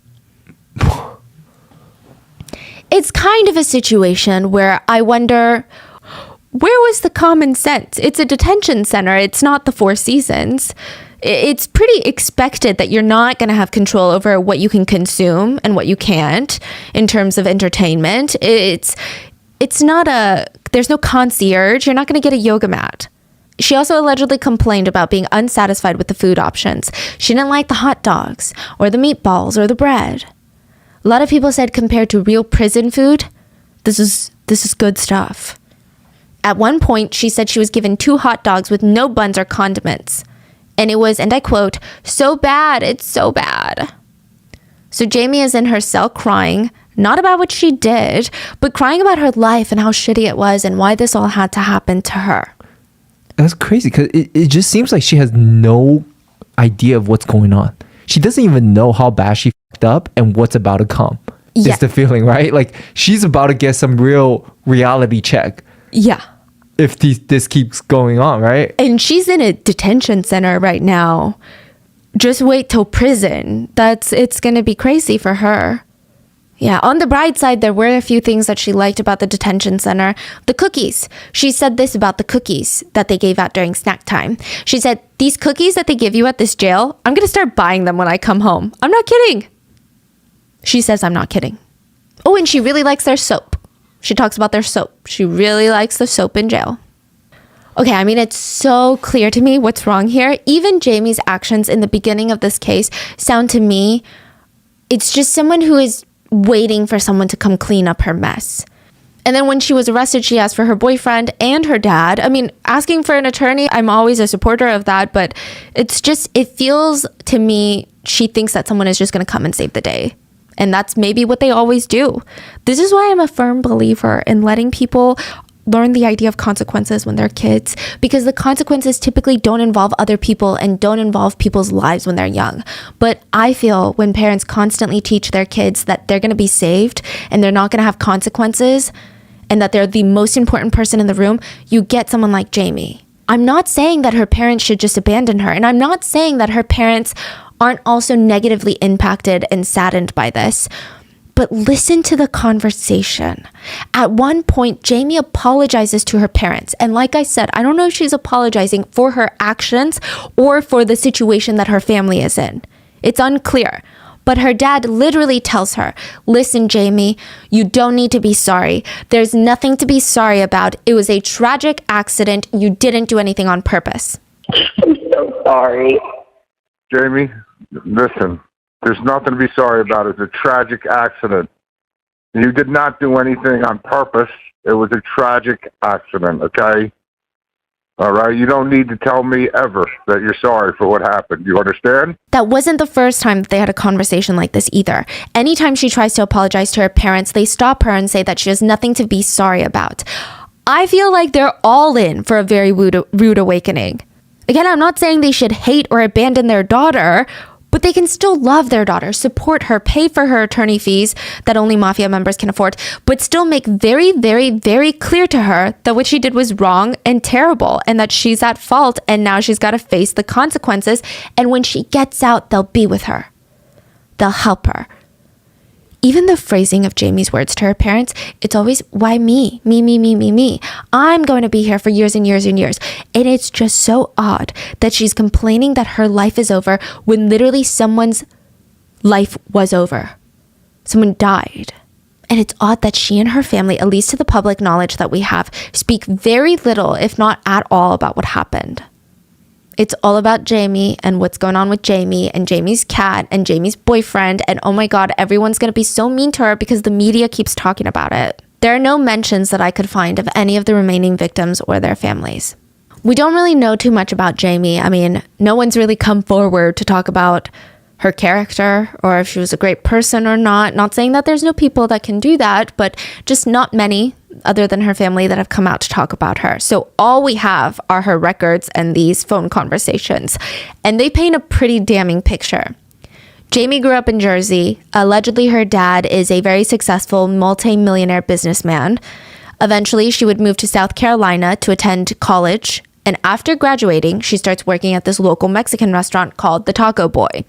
it's kind of a situation where I wonder, where was the common sense? It's a detention center. It's not the Four Seasons. It's pretty expected that you're not going to have control over what you can consume and what you can't in terms of entertainment. It's not there's no concierge. You're not going to get a yoga mat. She also allegedly complained about being unsatisfied with the food options. She didn't like the hot dogs or the meatballs or the bread. A lot of people said compared to real prison food, this is good stuff. At one point, she said she was given 2 hot dogs with no buns or condiments. And it was, and I quote, so bad, it's so bad. So Jamie is in her cell crying, not about what she did, but crying about her life and how shitty it was and why this all had to happen to her. That's crazy because it just seems like she has no idea of what's going on. She doesn't even know how bad she fucked up and what's about to come. Yeah. Is the feeling, right? Like she's about to get some real reality check. Yeah. If this keeps going on, right? And she's in a detention center right now. Just wait till prison. It's going to be crazy for her. Yeah, on the bright side, there were a few things that she liked about the detention center. The cookies. She said this about the cookies that they gave out during snack time. She said, these cookies that they give you at this jail, I'm going to start buying them when I come home. I'm not kidding. She says, I'm not kidding. Oh, and she really likes their soap. She talks about their soap. She really likes the soap in jail. Okay, I mean, it's so clear to me what's wrong here. Even Jamie's actions in the beginning of this case sound to me, it's just someone who is waiting for someone to come clean up her mess. And then when she was arrested, she asked for her boyfriend and her dad. I mean, asking for an attorney, I'm always a supporter of that, but it's just, it feels to me, she thinks that someone is just going to come and save the day. And that's maybe what they always do. This is why I'm a firm believer in letting people learn the idea of consequences when they're kids, because the consequences typically don't involve other people and don't involve people's lives when they're young. But I feel when parents constantly teach their kids that they're going to be saved and they're not going to have consequences and that they're the most important person in the room, you get someone like Jamie. I'm not saying that her parents should just abandon her, and I'm not saying that her parents aren't also negatively impacted and saddened by this. But listen to the conversation. At one point, Jamie apologizes to her parents. And like I said, I don't know if she's apologizing for her actions or for the situation that her family is in. It's unclear. But her dad literally tells her, listen, Jamie, you don't need to be sorry. There's nothing to be sorry about. It was a tragic accident. You didn't do anything on purpose. I'm so sorry. Jamie, listen, there's nothing to be sorry about. It's a tragic accident. You did not do anything on purpose. It was a tragic accident, okay? All right? You don't need to tell me ever that you're sorry for what happened. You understand? That wasn't the first time that they had a conversation like this either. Anytime she tries to apologize to her parents, they stop her and say that she has nothing to be sorry about. I feel like they're all in for a very rude awakening. Again, I'm not saying they should hate or abandon their daughter, but they can still love their daughter, support her, pay for her attorney fees that only mafia members can afford, but still make very, very, very clear to her that what she did was wrong and terrible and that she's at fault and now she's got to face the consequences. And when she gets out, they'll be with her. They'll help her. Even the phrasing of Jamie's words to her parents, it's always, why me? Me. I'm going to be here for years and years and years. And it's just so odd that she's complaining that her life is over when literally someone's life was over. Someone died. And it's odd that she and her family, at least to the public knowledge that we have, speak very little, if not at all, about what happened. It's all about Jamie and what's going on with Jamie and Jamie's cat and Jamie's boyfriend. And oh my God, everyone's going to be so mean to her because the media keeps talking about it. There are no mentions that I could find of any of the remaining victims or their families. We don't really know too much about Jamie. I mean, no one's really come forward to talk about her character or if she was a great person or not. Not saying that there's no people that can do that, but just not many other than her family that have come out to talk about her. So all we have are her records and these phone conversations, and they paint a pretty damning picture. Jamie grew up in Jersey. Allegedly, her dad is a very successful multi-millionaire businessman. Eventually, she would move to South Carolina to attend college, and after graduating, she starts working at this local Mexican restaurant called the Taco Boy.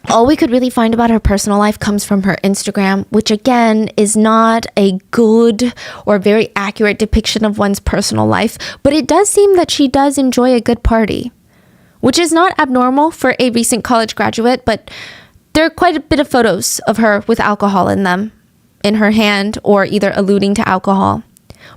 All we could really find about her personal life comes from her Instagram, which again is not a good or very accurate depiction of one's personal life, but it does seem that she does enjoy a good party, which is not abnormal for a recent college graduate, but there are quite a bit of photos of her with alcohol in them, in her hand or either alluding to alcohol.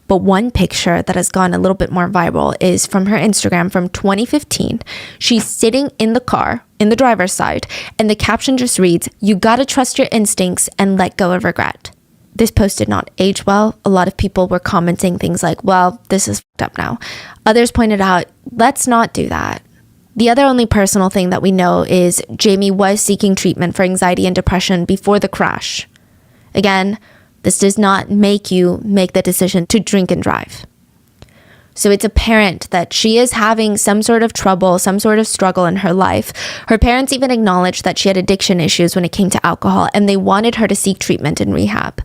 But one picture that has gone a little bit more viral is from her Instagram from 2015. She's sitting in the car, in the driver's side, and the caption just reads, "You gotta trust your instincts and let go of regret." This post did not age well. A lot of people were commenting things like, well, this is fucked up now. Others pointed out, let's not do that. The other only personal thing that we know is Jamie was seeking treatment for anxiety and depression before the crash. Again, this does not make you make the decision to drink and drive. So it's apparent that she is having some sort of trouble, some sort of struggle in her life. Her parents even acknowledged that she had addiction issues when it came to alcohol, and they wanted her to seek treatment and rehab.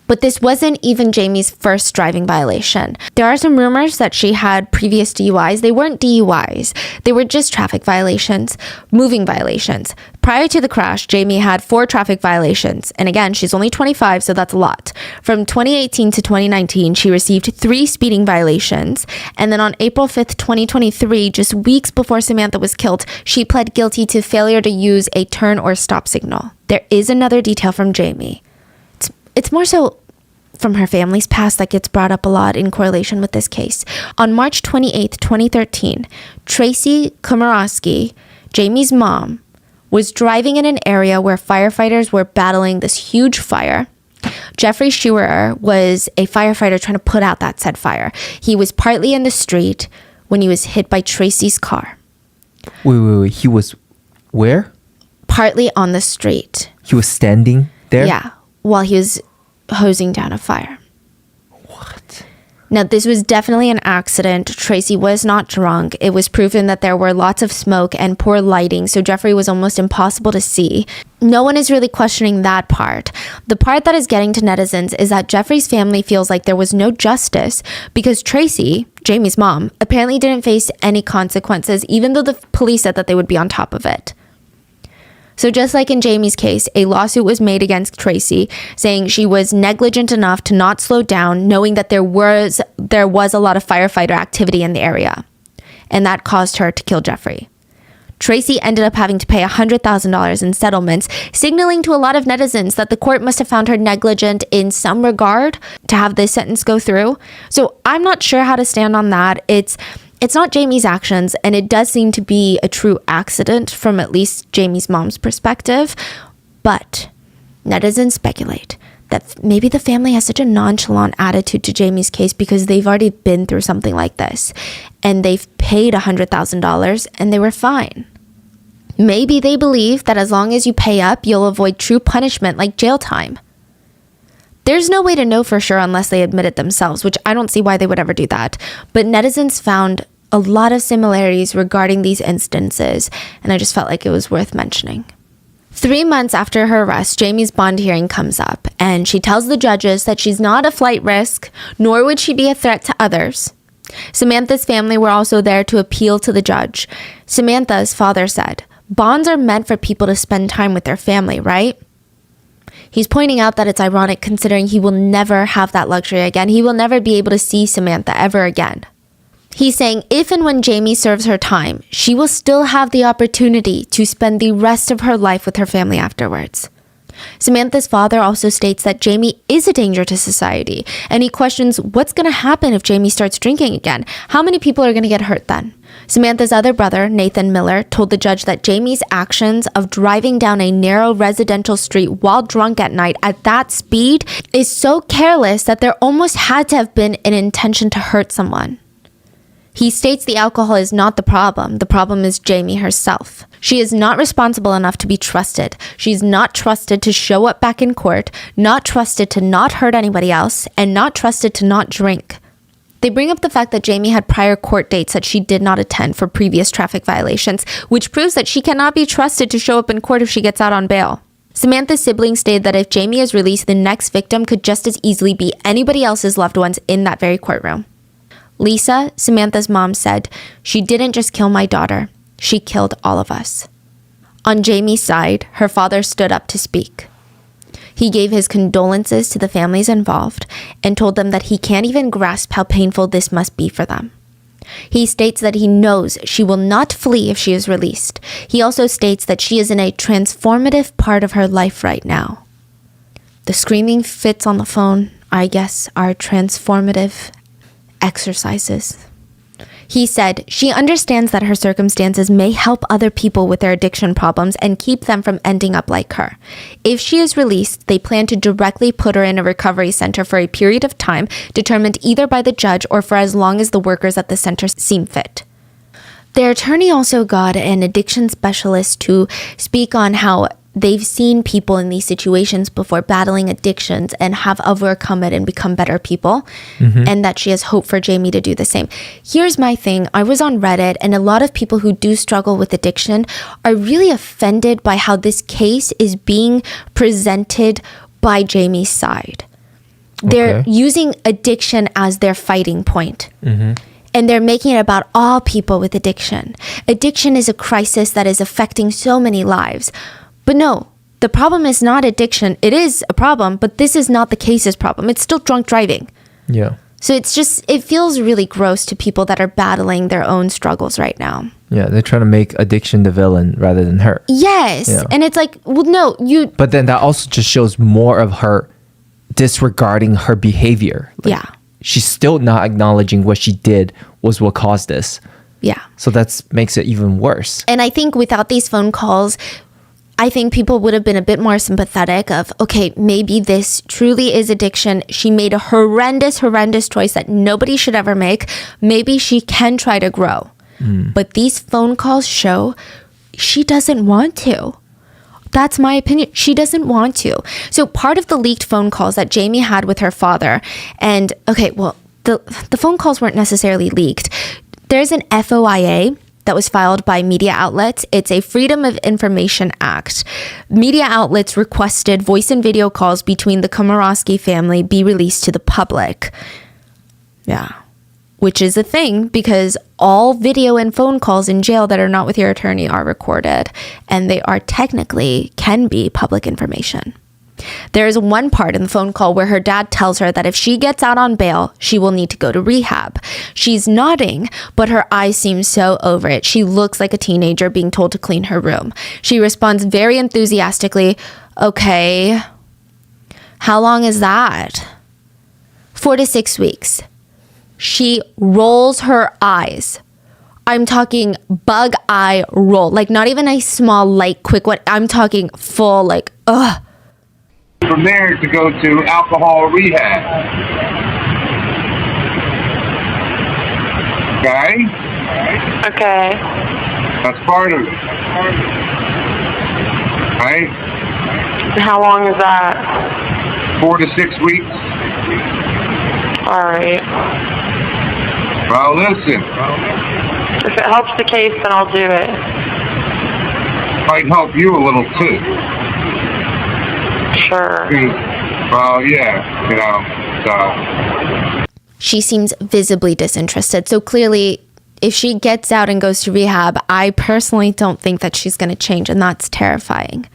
But this wasn't even Jamie's first driving violation. There are some rumors that she had previous DUIs. They weren't DUIs. They were just traffic violations, moving violations. Prior to the crash, Jamie had 4 traffic violations. And again, she's only 25, so that's a lot. From 2018 to 2019, she received 3 speeding violations. And then on April 5th, 2023, just weeks before Samantha was killed, she pled guilty to failure to use a turn or stop signal. There is another detail from Jamie. It's more so from her family's past that gets brought up a lot in correlation with this case. On March 28th, 2013, Jamie Komoroski, Jamie's mom, was driving in an area where firefighters were battling this huge fire. Jeffrey Schurer was a firefighter trying to put out that said fire. He was partly in the street when he was hit by Tracy's car. Wait. He was where? Partly on the street. He was standing there? Yeah, while he was hosing down a fire. What? Now, this was definitely an accident. Tracy was not drunk. It was proven that there were lots of smoke and poor lighting, so Jeffrey was almost impossible to see. No one is really questioning that part. The part that is getting to netizens is that Jeffrey's family feels like there was no justice because Tracy, Jamie's mom, apparently didn't face any consequences, even though the police said that they would be on top of it. So just like in Jamie's case, a lawsuit was made against Tracy saying she was negligent enough to not slow down, knowing that there was a lot of firefighter activity in the area. And that caused her to kill Jeffrey. Tracy ended up having to pay $100,000 in settlements, signaling to a lot of netizens that the court must have found her negligent in some regard to have this sentence go through. So I'm not sure how to stand on that. It's not Jamie's actions, and it does seem to be a true accident from at least Jamie's mom's perspective. But netizens speculate that maybe the family has such a nonchalant attitude to Jamie's case because they've already been through something like this, and they've paid $100,000 and they were fine. Maybe they believe that as long as you pay up, you'll avoid true punishment like jail time. There's no way to know for sure unless they admit it themselves, which I don't see why they would ever do that. But netizens found a lot of similarities regarding these instances, and I just felt like it was worth mentioning. 3 months after her arrest, Jamie's bond hearing comes up, and she tells the judges that she's not a flight risk, nor would she be a threat to others. Samantha's family were also there to appeal to the judge. Samantha's father said, "Bonds are meant for people to spend time with their family, right?" He's pointing out that it's ironic considering he will never have that luxury again. He will never be able to see Samantha ever again. He's saying if and when Jamie serves her time, she will still have the opportunity to spend the rest of her life with her family afterwards. Samantha's father also states that Jamie is a danger to society, and he questions what's going to happen if Jamie starts drinking again. How many people are going to get hurt then? Samantha's other brother, Nathan Miller, told the judge that Jamie's actions of driving down a narrow residential street while drunk at night at that speed is so careless that there almost had to have been an intention to hurt someone. He states the alcohol is not the problem. The problem is Jamie herself. She is not responsible enough to be trusted. She's not trusted to show up back in court, not trusted to not hurt anybody else, and not trusted to not drink. They bring up the fact that Jamie had prior court dates that she did not attend for previous traffic violations, which proves that she cannot be trusted to show up in court if she gets out on bail. Samantha's siblings stated that if Jamie is released, the next victim could just as easily be anybody else's loved ones in that very courtroom. Lisa, Samantha's mom, said, "She didn't just kill my daughter. She killed all of us." On Jamie's side, her father stood up to speak. He gave his condolences to the families involved and told them that he can't even grasp how painful this must be for them. He states that he knows she will not flee if she is released. He also states that she is in a transformative part of her life right now. The screaming fits on the phone, I guess, are transformative exercises. He said, she understands that her circumstances may help other people with their addiction problems and keep them from ending up like her. If she is released, they plan to directly put her in a recovery center for a period of time determined either by the judge or for as long as the workers at the center seem fit. Their attorney also got an addiction specialist to speak on how they've seen people in these situations before battling addictions and have overcome it and become better people, and that she has hope for Jamie to do the same. Here's my thing. I was on Reddit, and a lot of people who do struggle with addiction are really offended by how this case is being presented by Jamie's side. They're using addiction as their fighting point. And they're making it about all people with addiction. Addiction is a crisis that is affecting so many lives. But no, the problem is not addiction. It is a problem, but this is not the case's problem. It's still drunk driving. Yeah. So it feels really gross to people that are battling their own struggles right now. Yeah, they're trying to make addiction the villain rather than her. Yes. Yeah. And it's like, well, no, But then that also just shows more of her disregarding her behavior. Yeah. She's still not acknowledging what she did was what caused this. Yeah. So that makes it even worse. And I think without these phone calls, I think people would have been a bit more sympathetic of, okay, maybe this truly is addiction. She made a horrendous choice that nobody should ever make. Maybe she can try to grow. But these phone calls show she doesn't want to. That's my opinion. She doesn't want to. So part of the leaked phone calls that Jamie had with her father, and okay, well, the phone calls weren't necessarily leaked. There's an FOIA that was filed by media outlets. It's a Freedom of Information Act. Media outlets requested voice and video calls between the Komoroski family be released to the public. Yeah. which is a thing because all video and phone calls in jail that are not with your attorney are recorded, and they are technically can be public information. There is one part in the phone call where her dad tells her that if she gets out on bail, she will need to go to rehab. She's nodding, but her eyes seem so over it. She looks like a teenager being told to clean her room. She responds very enthusiastically, "Okay, how long is that?" 4 to 6 weeks. She rolls her eyes. I'm talking bug eye roll, like not even a small, light, quick one. I'm talking full, like, ugh. From there to go to alcohol rehab. Okay? Okay. That's part of it. Right? How long is that? 4 to 6 weeks. All right. Well, listen. If it helps the case, then I'll do it. Might help you a little too. Sure. Well, yeah, so. She seems visibly disinterested. So clearly, if she gets out and goes to rehab, I personally don't think that she's going to change, and that's terrifying.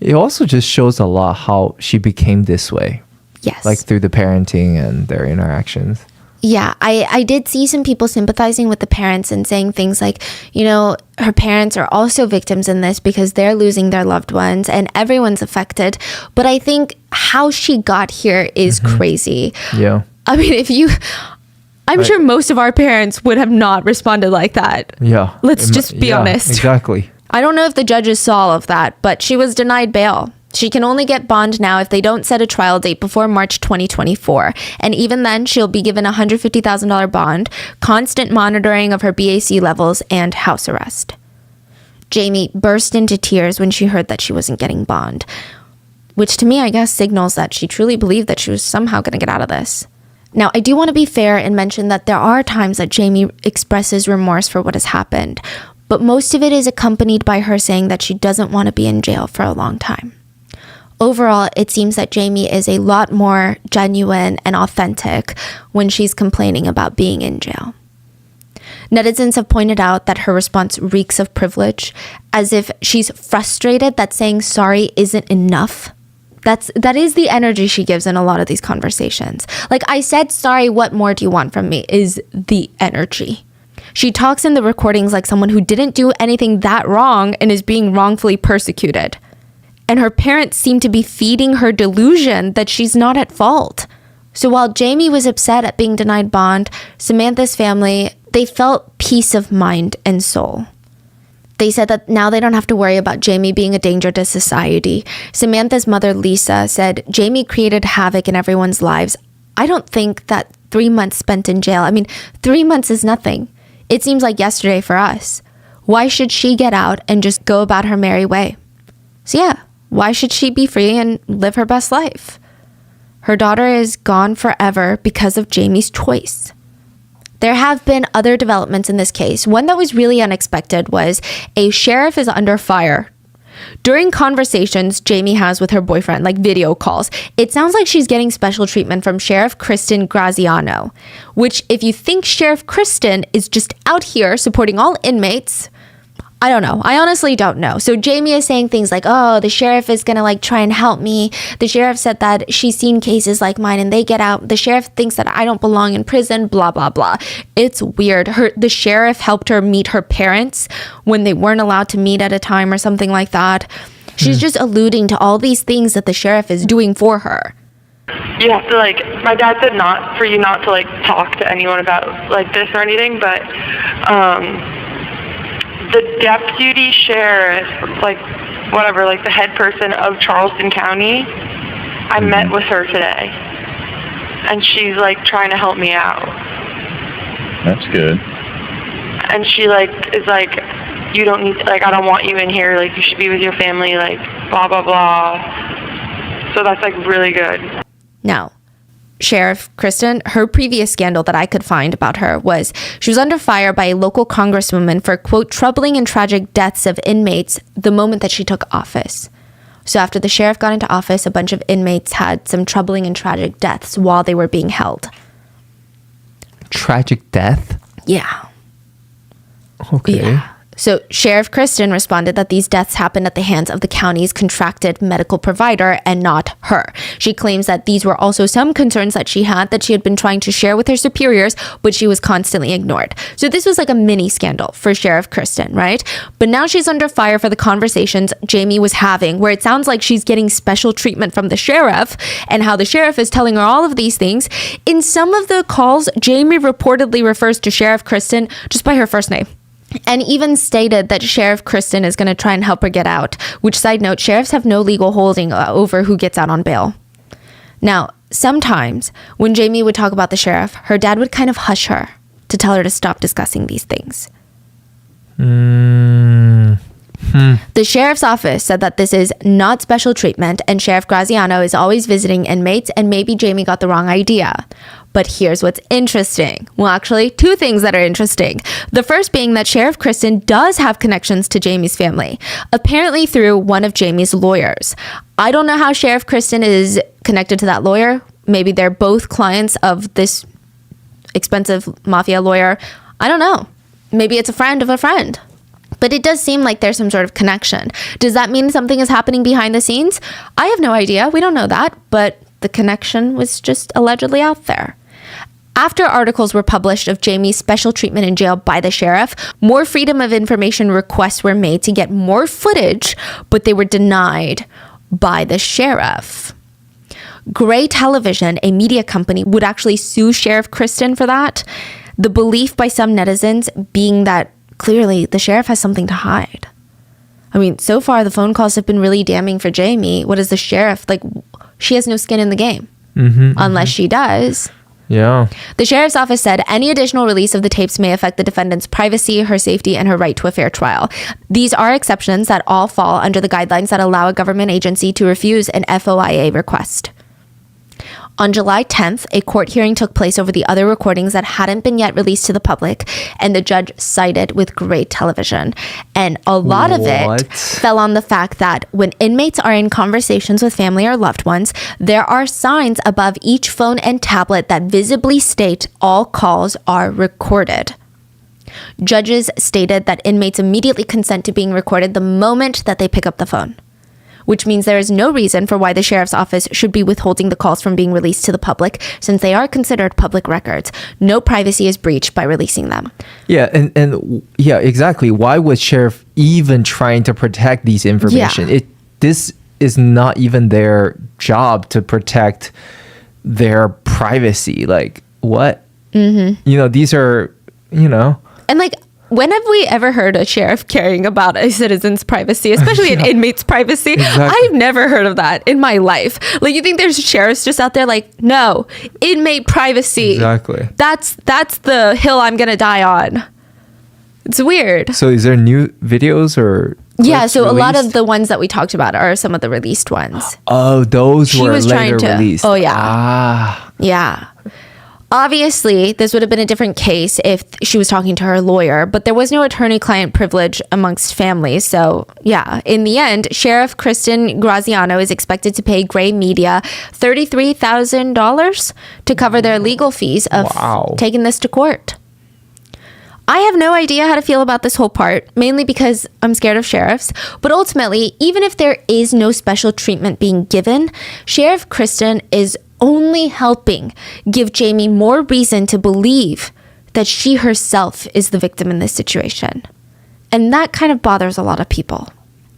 It also just shows a lot how she became this way. Yes. Like through the parenting and their interactions. Yeah, I did see some people sympathizing with the parents and saying things like, her parents are also victims in this because they're losing their loved ones and everyone's affected. But I think how she got here is crazy. Yeah. I mean, I'm sure most of our parents would have not responded like that. Yeah. Let's just be honest. Exactly. I don't know if the judges saw all of that, but she was denied bail. She can only get bond now if they don't set a trial date before March 2024. And even then, she'll be given a $150,000 bond, constant monitoring of her BAC levels, and house arrest. Jamie burst into tears when she heard that she wasn't getting bond, which to me, I guess, signals that she truly believed that she was somehow going to get out of this. Now, I do want to be fair and mention that there are times that Jamie expresses remorse for what has happened, but most of it is accompanied by her saying that she doesn't want to be in jail for a long time. Overall, it seems that Jamie is a lot more genuine and authentic when she's complaining about being in jail. Netizens have pointed out that her response reeks of privilege, as if she's frustrated that saying sorry isn't enough. That is the energy she gives in a lot of these conversations. Like, I said sorry, what more do you want from me, is the energy. She talks in the recordings like someone who didn't do anything that wrong and is being wrongfully persecuted. And her parents seem to be feeding her delusion that she's not at fault. So while Jamie was upset at being denied bond, Samantha's family, they felt peace of mind and soul. They said that now they don't have to worry about Jamie being a danger to society. Samantha's mother, Lisa, said Jamie created havoc in everyone's lives. I don't think that 3 months spent in jail, 3 months is nothing. It seems like yesterday for us. Why should she get out and just go about her merry way? So yeah, why should she be free and live her best life? Her daughter is gone forever because of Jamie's choice. There have been other developments in this case. One that was really unexpected was a sheriff is under fire. During conversations Jamie has with her boyfriend, like video calls, it sounds like she's getting special treatment from Sheriff Kristen Graziano, which if you think Sheriff Kristen is just out here supporting all inmates, I don't know. I honestly don't know. So Jamie is saying things like, oh, the sheriff is going to try and help me. The sheriff said that she's seen cases like mine and they get out. The sheriff thinks that I don't belong in prison, blah, blah, blah. It's weird. The sheriff helped her meet her parents when they weren't allowed to meet at a time or something like that. She's just alluding to all these things that the sheriff is doing for her. You have to my dad said not for you not to talk to anyone about this or anything, but the deputy sheriff, the head person of Charleston County, I met with her today, and she's trying to help me out. That's good. And she is you don't need I don't want you in here, you should be with your family, blah blah blah. So that's really good. Now, Sheriff Kristen, her previous scandal that I could find about her was she was under fire by a local congresswoman for, quote, troubling and tragic deaths of inmates the moment that she took office. So after the sheriff got into office, a bunch of inmates had some troubling and tragic deaths while they were being held. tragic death? Yeah. Okay. Yeah. So Sheriff Kristen responded that these deaths happened at the hands of the county's contracted medical provider and not her. She claims that these were also some concerns that she had been trying to share with her superiors, but she was constantly ignored. So this was like a mini scandal for Sheriff Kristen, right? But now she's under fire for the conversations Jamie was having, where it sounds like she's getting special treatment from the sheriff and how the sheriff is telling her all of these things. In some of the calls, Jamie reportedly refers to Sheriff Kristen just by her first name. And even stated that Sheriff Kristen is going to try and help her get out, which, side note, sheriffs have no legal holding over who gets out on bail. Now, sometimes when Jamie would talk about the sheriff, her dad would kind of hush her to tell her to stop discussing these things. The sheriff's office said that this is not special treatment and Sheriff Graziano is always visiting inmates and maybe Jamie got the wrong idea. But here's what's interesting. Well, actually, two things that are interesting. The first being that Sheriff Kristen does have connections to Jamie's family, apparently through one of Jamie's lawyers. I don't know how Sheriff Kristen is connected to that lawyer. Maybe they're both clients of this expensive mafia lawyer. I don't know. Maybe it's a friend of a friend. But it does seem like there's some sort of connection. Does that mean something is happening behind the scenes? I have no idea. We don't know that. But the connection was just allegedly out there. After articles were published of Jamie's special treatment in jail by the sheriff, more freedom of information requests were made to get more footage, but they were denied by the sheriff. Gray Television, a media company, would actually sue Sheriff Kristen for that. The belief by some netizens being that clearly the sheriff has something to hide. I mean, so far the phone calls have been really damning for Jamie. What is the sheriff? Like, she has no skin in the game. Unless she does. Yeah. The sheriff's office said any additional release of the tapes may affect the defendant's privacy, her safety, and her right to a fair trial. These are exceptions that all fall under the guidelines that allow a government agency to refuse an FOIA request. On July 10th, a court hearing took place over the other recordings that hadn't been yet released to the public, and the judge sided with Gray Television. And a lot of it fell on the fact that when inmates are in conversations with family or loved ones, there are signs above each phone and tablet that visibly state all calls are recorded. Judges stated that inmates immediately consent to being recorded the moment that they pick up the phone, which means there is no reason for why the sheriff's office should be withholding the calls from being released to the public, since they are considered public records. No privacy is breached by releasing them. Yeah, and yeah, exactly. Why was sheriff even trying to protect these information? Yeah. This is not even their job to protect their privacy. Like, what? You know, these are, you know. And like, when have we ever heard a sheriff caring about a citizen's privacy, especially an inmate's privacy? Exactly. I've never heard of that in my life. Like, you think there's sheriffs just out there like, no, inmate privacy. Exactly. That's the hill I'm going to die on. It's weird. So is there new videos or Yeah, so released? a lot of the ones that we talked about are some of the released ones. Oh, those She were was later trying to- released. oh, yeah. Ah. Yeah. Obviously, this would have been a different case if she was talking to her lawyer, but there was no attorney-client privilege amongst families. So, yeah, in the end, Sheriff Kristen Graziano is expected to pay Gray Media $33,000 to cover their legal fees of taking this to court. I have no idea how to feel about this whole part, mainly because I'm scared of sheriffs. But ultimately, even if there is no special treatment being given, Sheriff Kristen is only helping give Jamie more reason to believe that she herself is the victim in this situation. And that kind of bothers a lot of people.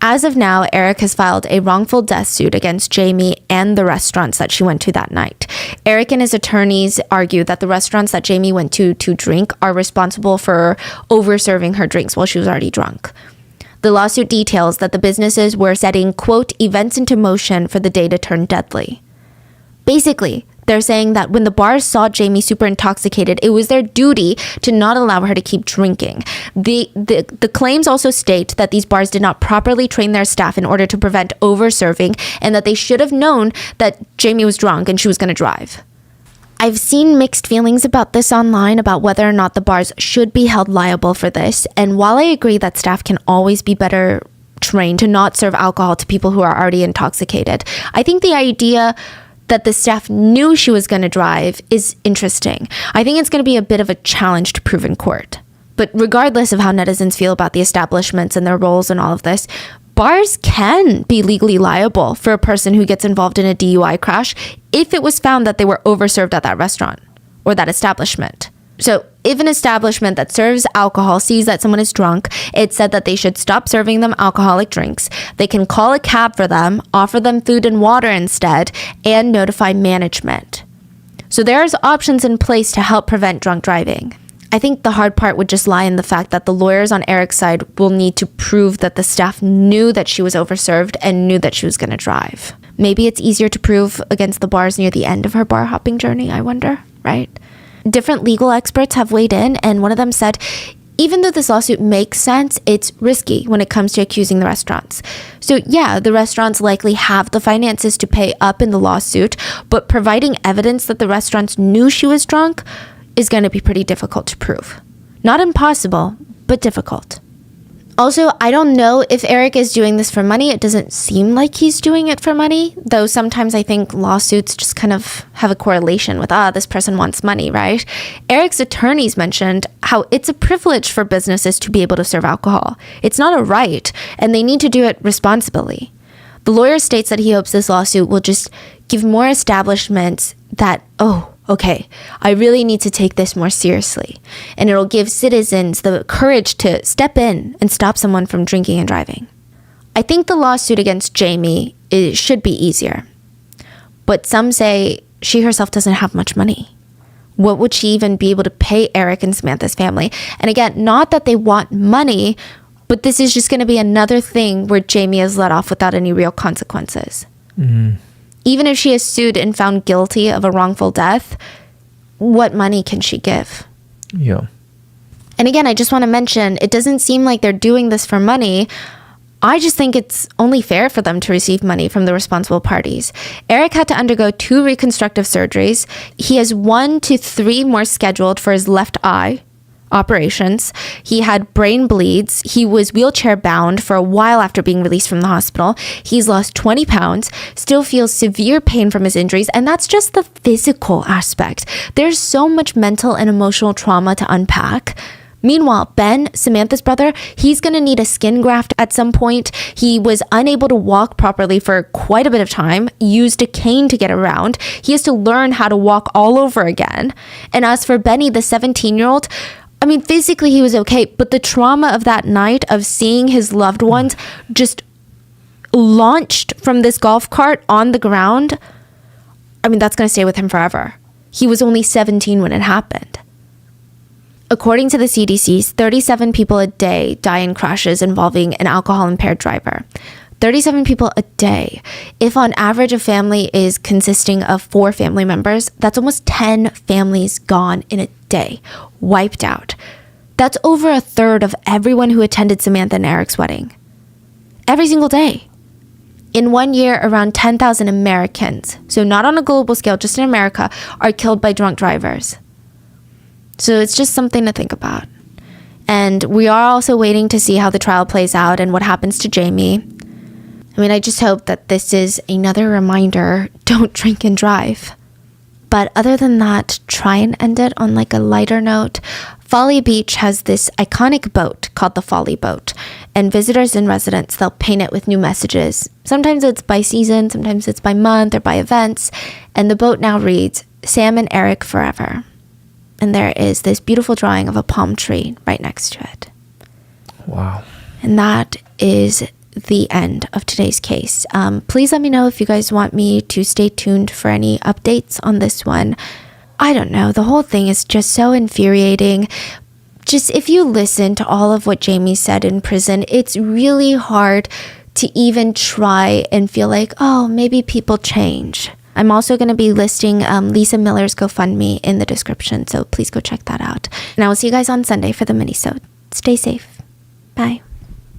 As of now, Eric has filed a wrongful death suit against Jamie and the restaurants that she went to that night. Eric and his attorneys argue that the restaurants that Jamie went to drink are responsible for over-serving her drinks while she was already drunk. The lawsuit details that the businesses were setting, quote, events into motion for the day to turn deadly. Basically, they're saying that when the bars saw Jamie super intoxicated, it was their duty to not allow her to keep drinking. The claims also state that these bars did not properly train their staff in order to prevent over-serving, and that they should have known that Jamie was drunk and she was going to drive. I've seen mixed feelings about this online about whether or not the bars should be held liable for this, and while I agree that staff can always be better trained to not serve alcohol to people who are already intoxicated, I think the idea that the staff knew she was going to drive is interesting. I think it's going to be a bit of a challenge to prove in court. But regardless of how netizens feel about the establishments and their roles in all of this, bars can be legally liable for a person who gets involved in a DUI crash if it was found that they were overserved at that restaurant or that establishment. So if an establishment that serves alcohol sees that someone is drunk, it's said that they should stop serving them alcoholic drinks. They can call a cab for them, offer them food and water instead, and notify management. So there's options in place to help prevent drunk driving. I think the hard part would just lie in the fact that the lawyers on Eric's side will need to prove that the staff knew that she was overserved and knew that she was going to drive. Maybe it's easier to prove against the bars near the end of her bar hopping journey, I wonder, right? Different legal experts have weighed in, and one of them said, even though this lawsuit makes sense, it's risky when it comes to accusing the restaurants. So yeah, the restaurants likely have the finances to pay up in the lawsuit, but providing evidence that the restaurants knew she was drunk is going to be pretty difficult to prove. Not impossible, but difficult. Also, I don't know if Eric is doing this for money. It doesn't seem like he's doing it for money, though sometimes I think lawsuits just kind of have a correlation with, this person wants money, right? Eric's attorneys mentioned how it's a privilege for businesses to be able to serve alcohol. It's not a right, and they need to do it responsibly. The lawyer states that he hopes this lawsuit will just give more establishments that, okay, I really need to take this more seriously. And it'll give citizens the courage to step in and stop someone from drinking and driving. I think the lawsuit against Jamie should be easier. But some say she herself doesn't have much money. What would she even be able to pay Eric and Samantha's family? And again, not that they want money, but this is just going to be another thing where Jamie is let off without any real consequences. Even if she is sued and found guilty of a wrongful death, what money can she give? Yeah. And again, I just want to mention, it doesn't seem like they're doing this for money. I just think it's only fair for them to receive money from the responsible parties. Eric had to undergo 2 reconstructive surgeries. He has 1 to 3 more scheduled for his left eye operations. He had brain bleeds. He was wheelchair bound for a while after being released from the hospital. He's lost 20 pounds, still feels severe pain from his injuries, and that's just the physical aspect. There's so much mental and emotional trauma to unpack. Meanwhile, Ben, Samantha's brother, he's going to need a skin graft at some point. He was unable to walk properly for quite a bit of time, used a cane to get around. He has to learn how to walk all over again. And as for Benny, the 17-year-old, physically he was okay, but the trauma of that night of seeing his loved ones just launched from this golf cart on the ground, that's going to stay with him forever. He was only 17 when it happened. According to the CDC, 37 people a day die in crashes involving an alcohol-impaired driver. 37 people a day. If on average a family is consisting of 4 family members, that's almost 10 families gone in a day, wiped out. That's over a third of everyone who attended Samantha and Eric's wedding. Every single day. In 1 year, around 10,000 Americans, so not on a global scale, just in America, are killed by drunk drivers. So it's just something to think about. And we are also waiting to see how the trial plays out and what happens to Jamie. I just hope that this is another reminder, don't drink and drive. But other than that, try and end it on a lighter note. Folly Beach has this iconic boat called the Folly Boat. And visitors and residents, they'll paint it with new messages. Sometimes it's by season, sometimes it's by month or by events. And the boat now reads, Sam and Eric forever. And there is this beautiful drawing of a palm tree right next to it. Wow. And that is the end of today's case. Please let me know if you guys want me to stay tuned for any updates on this one. I don't know. The whole thing is just so infuriating. Just if you listen to all of what Jamie said in prison, it's really hard to even try and feel like, maybe people change. I'm also going to be listing Lisa Miller's GoFundMe in the description, so please go check that out. And I will see you guys on Sunday for the mini-sode. Stay safe. Bye.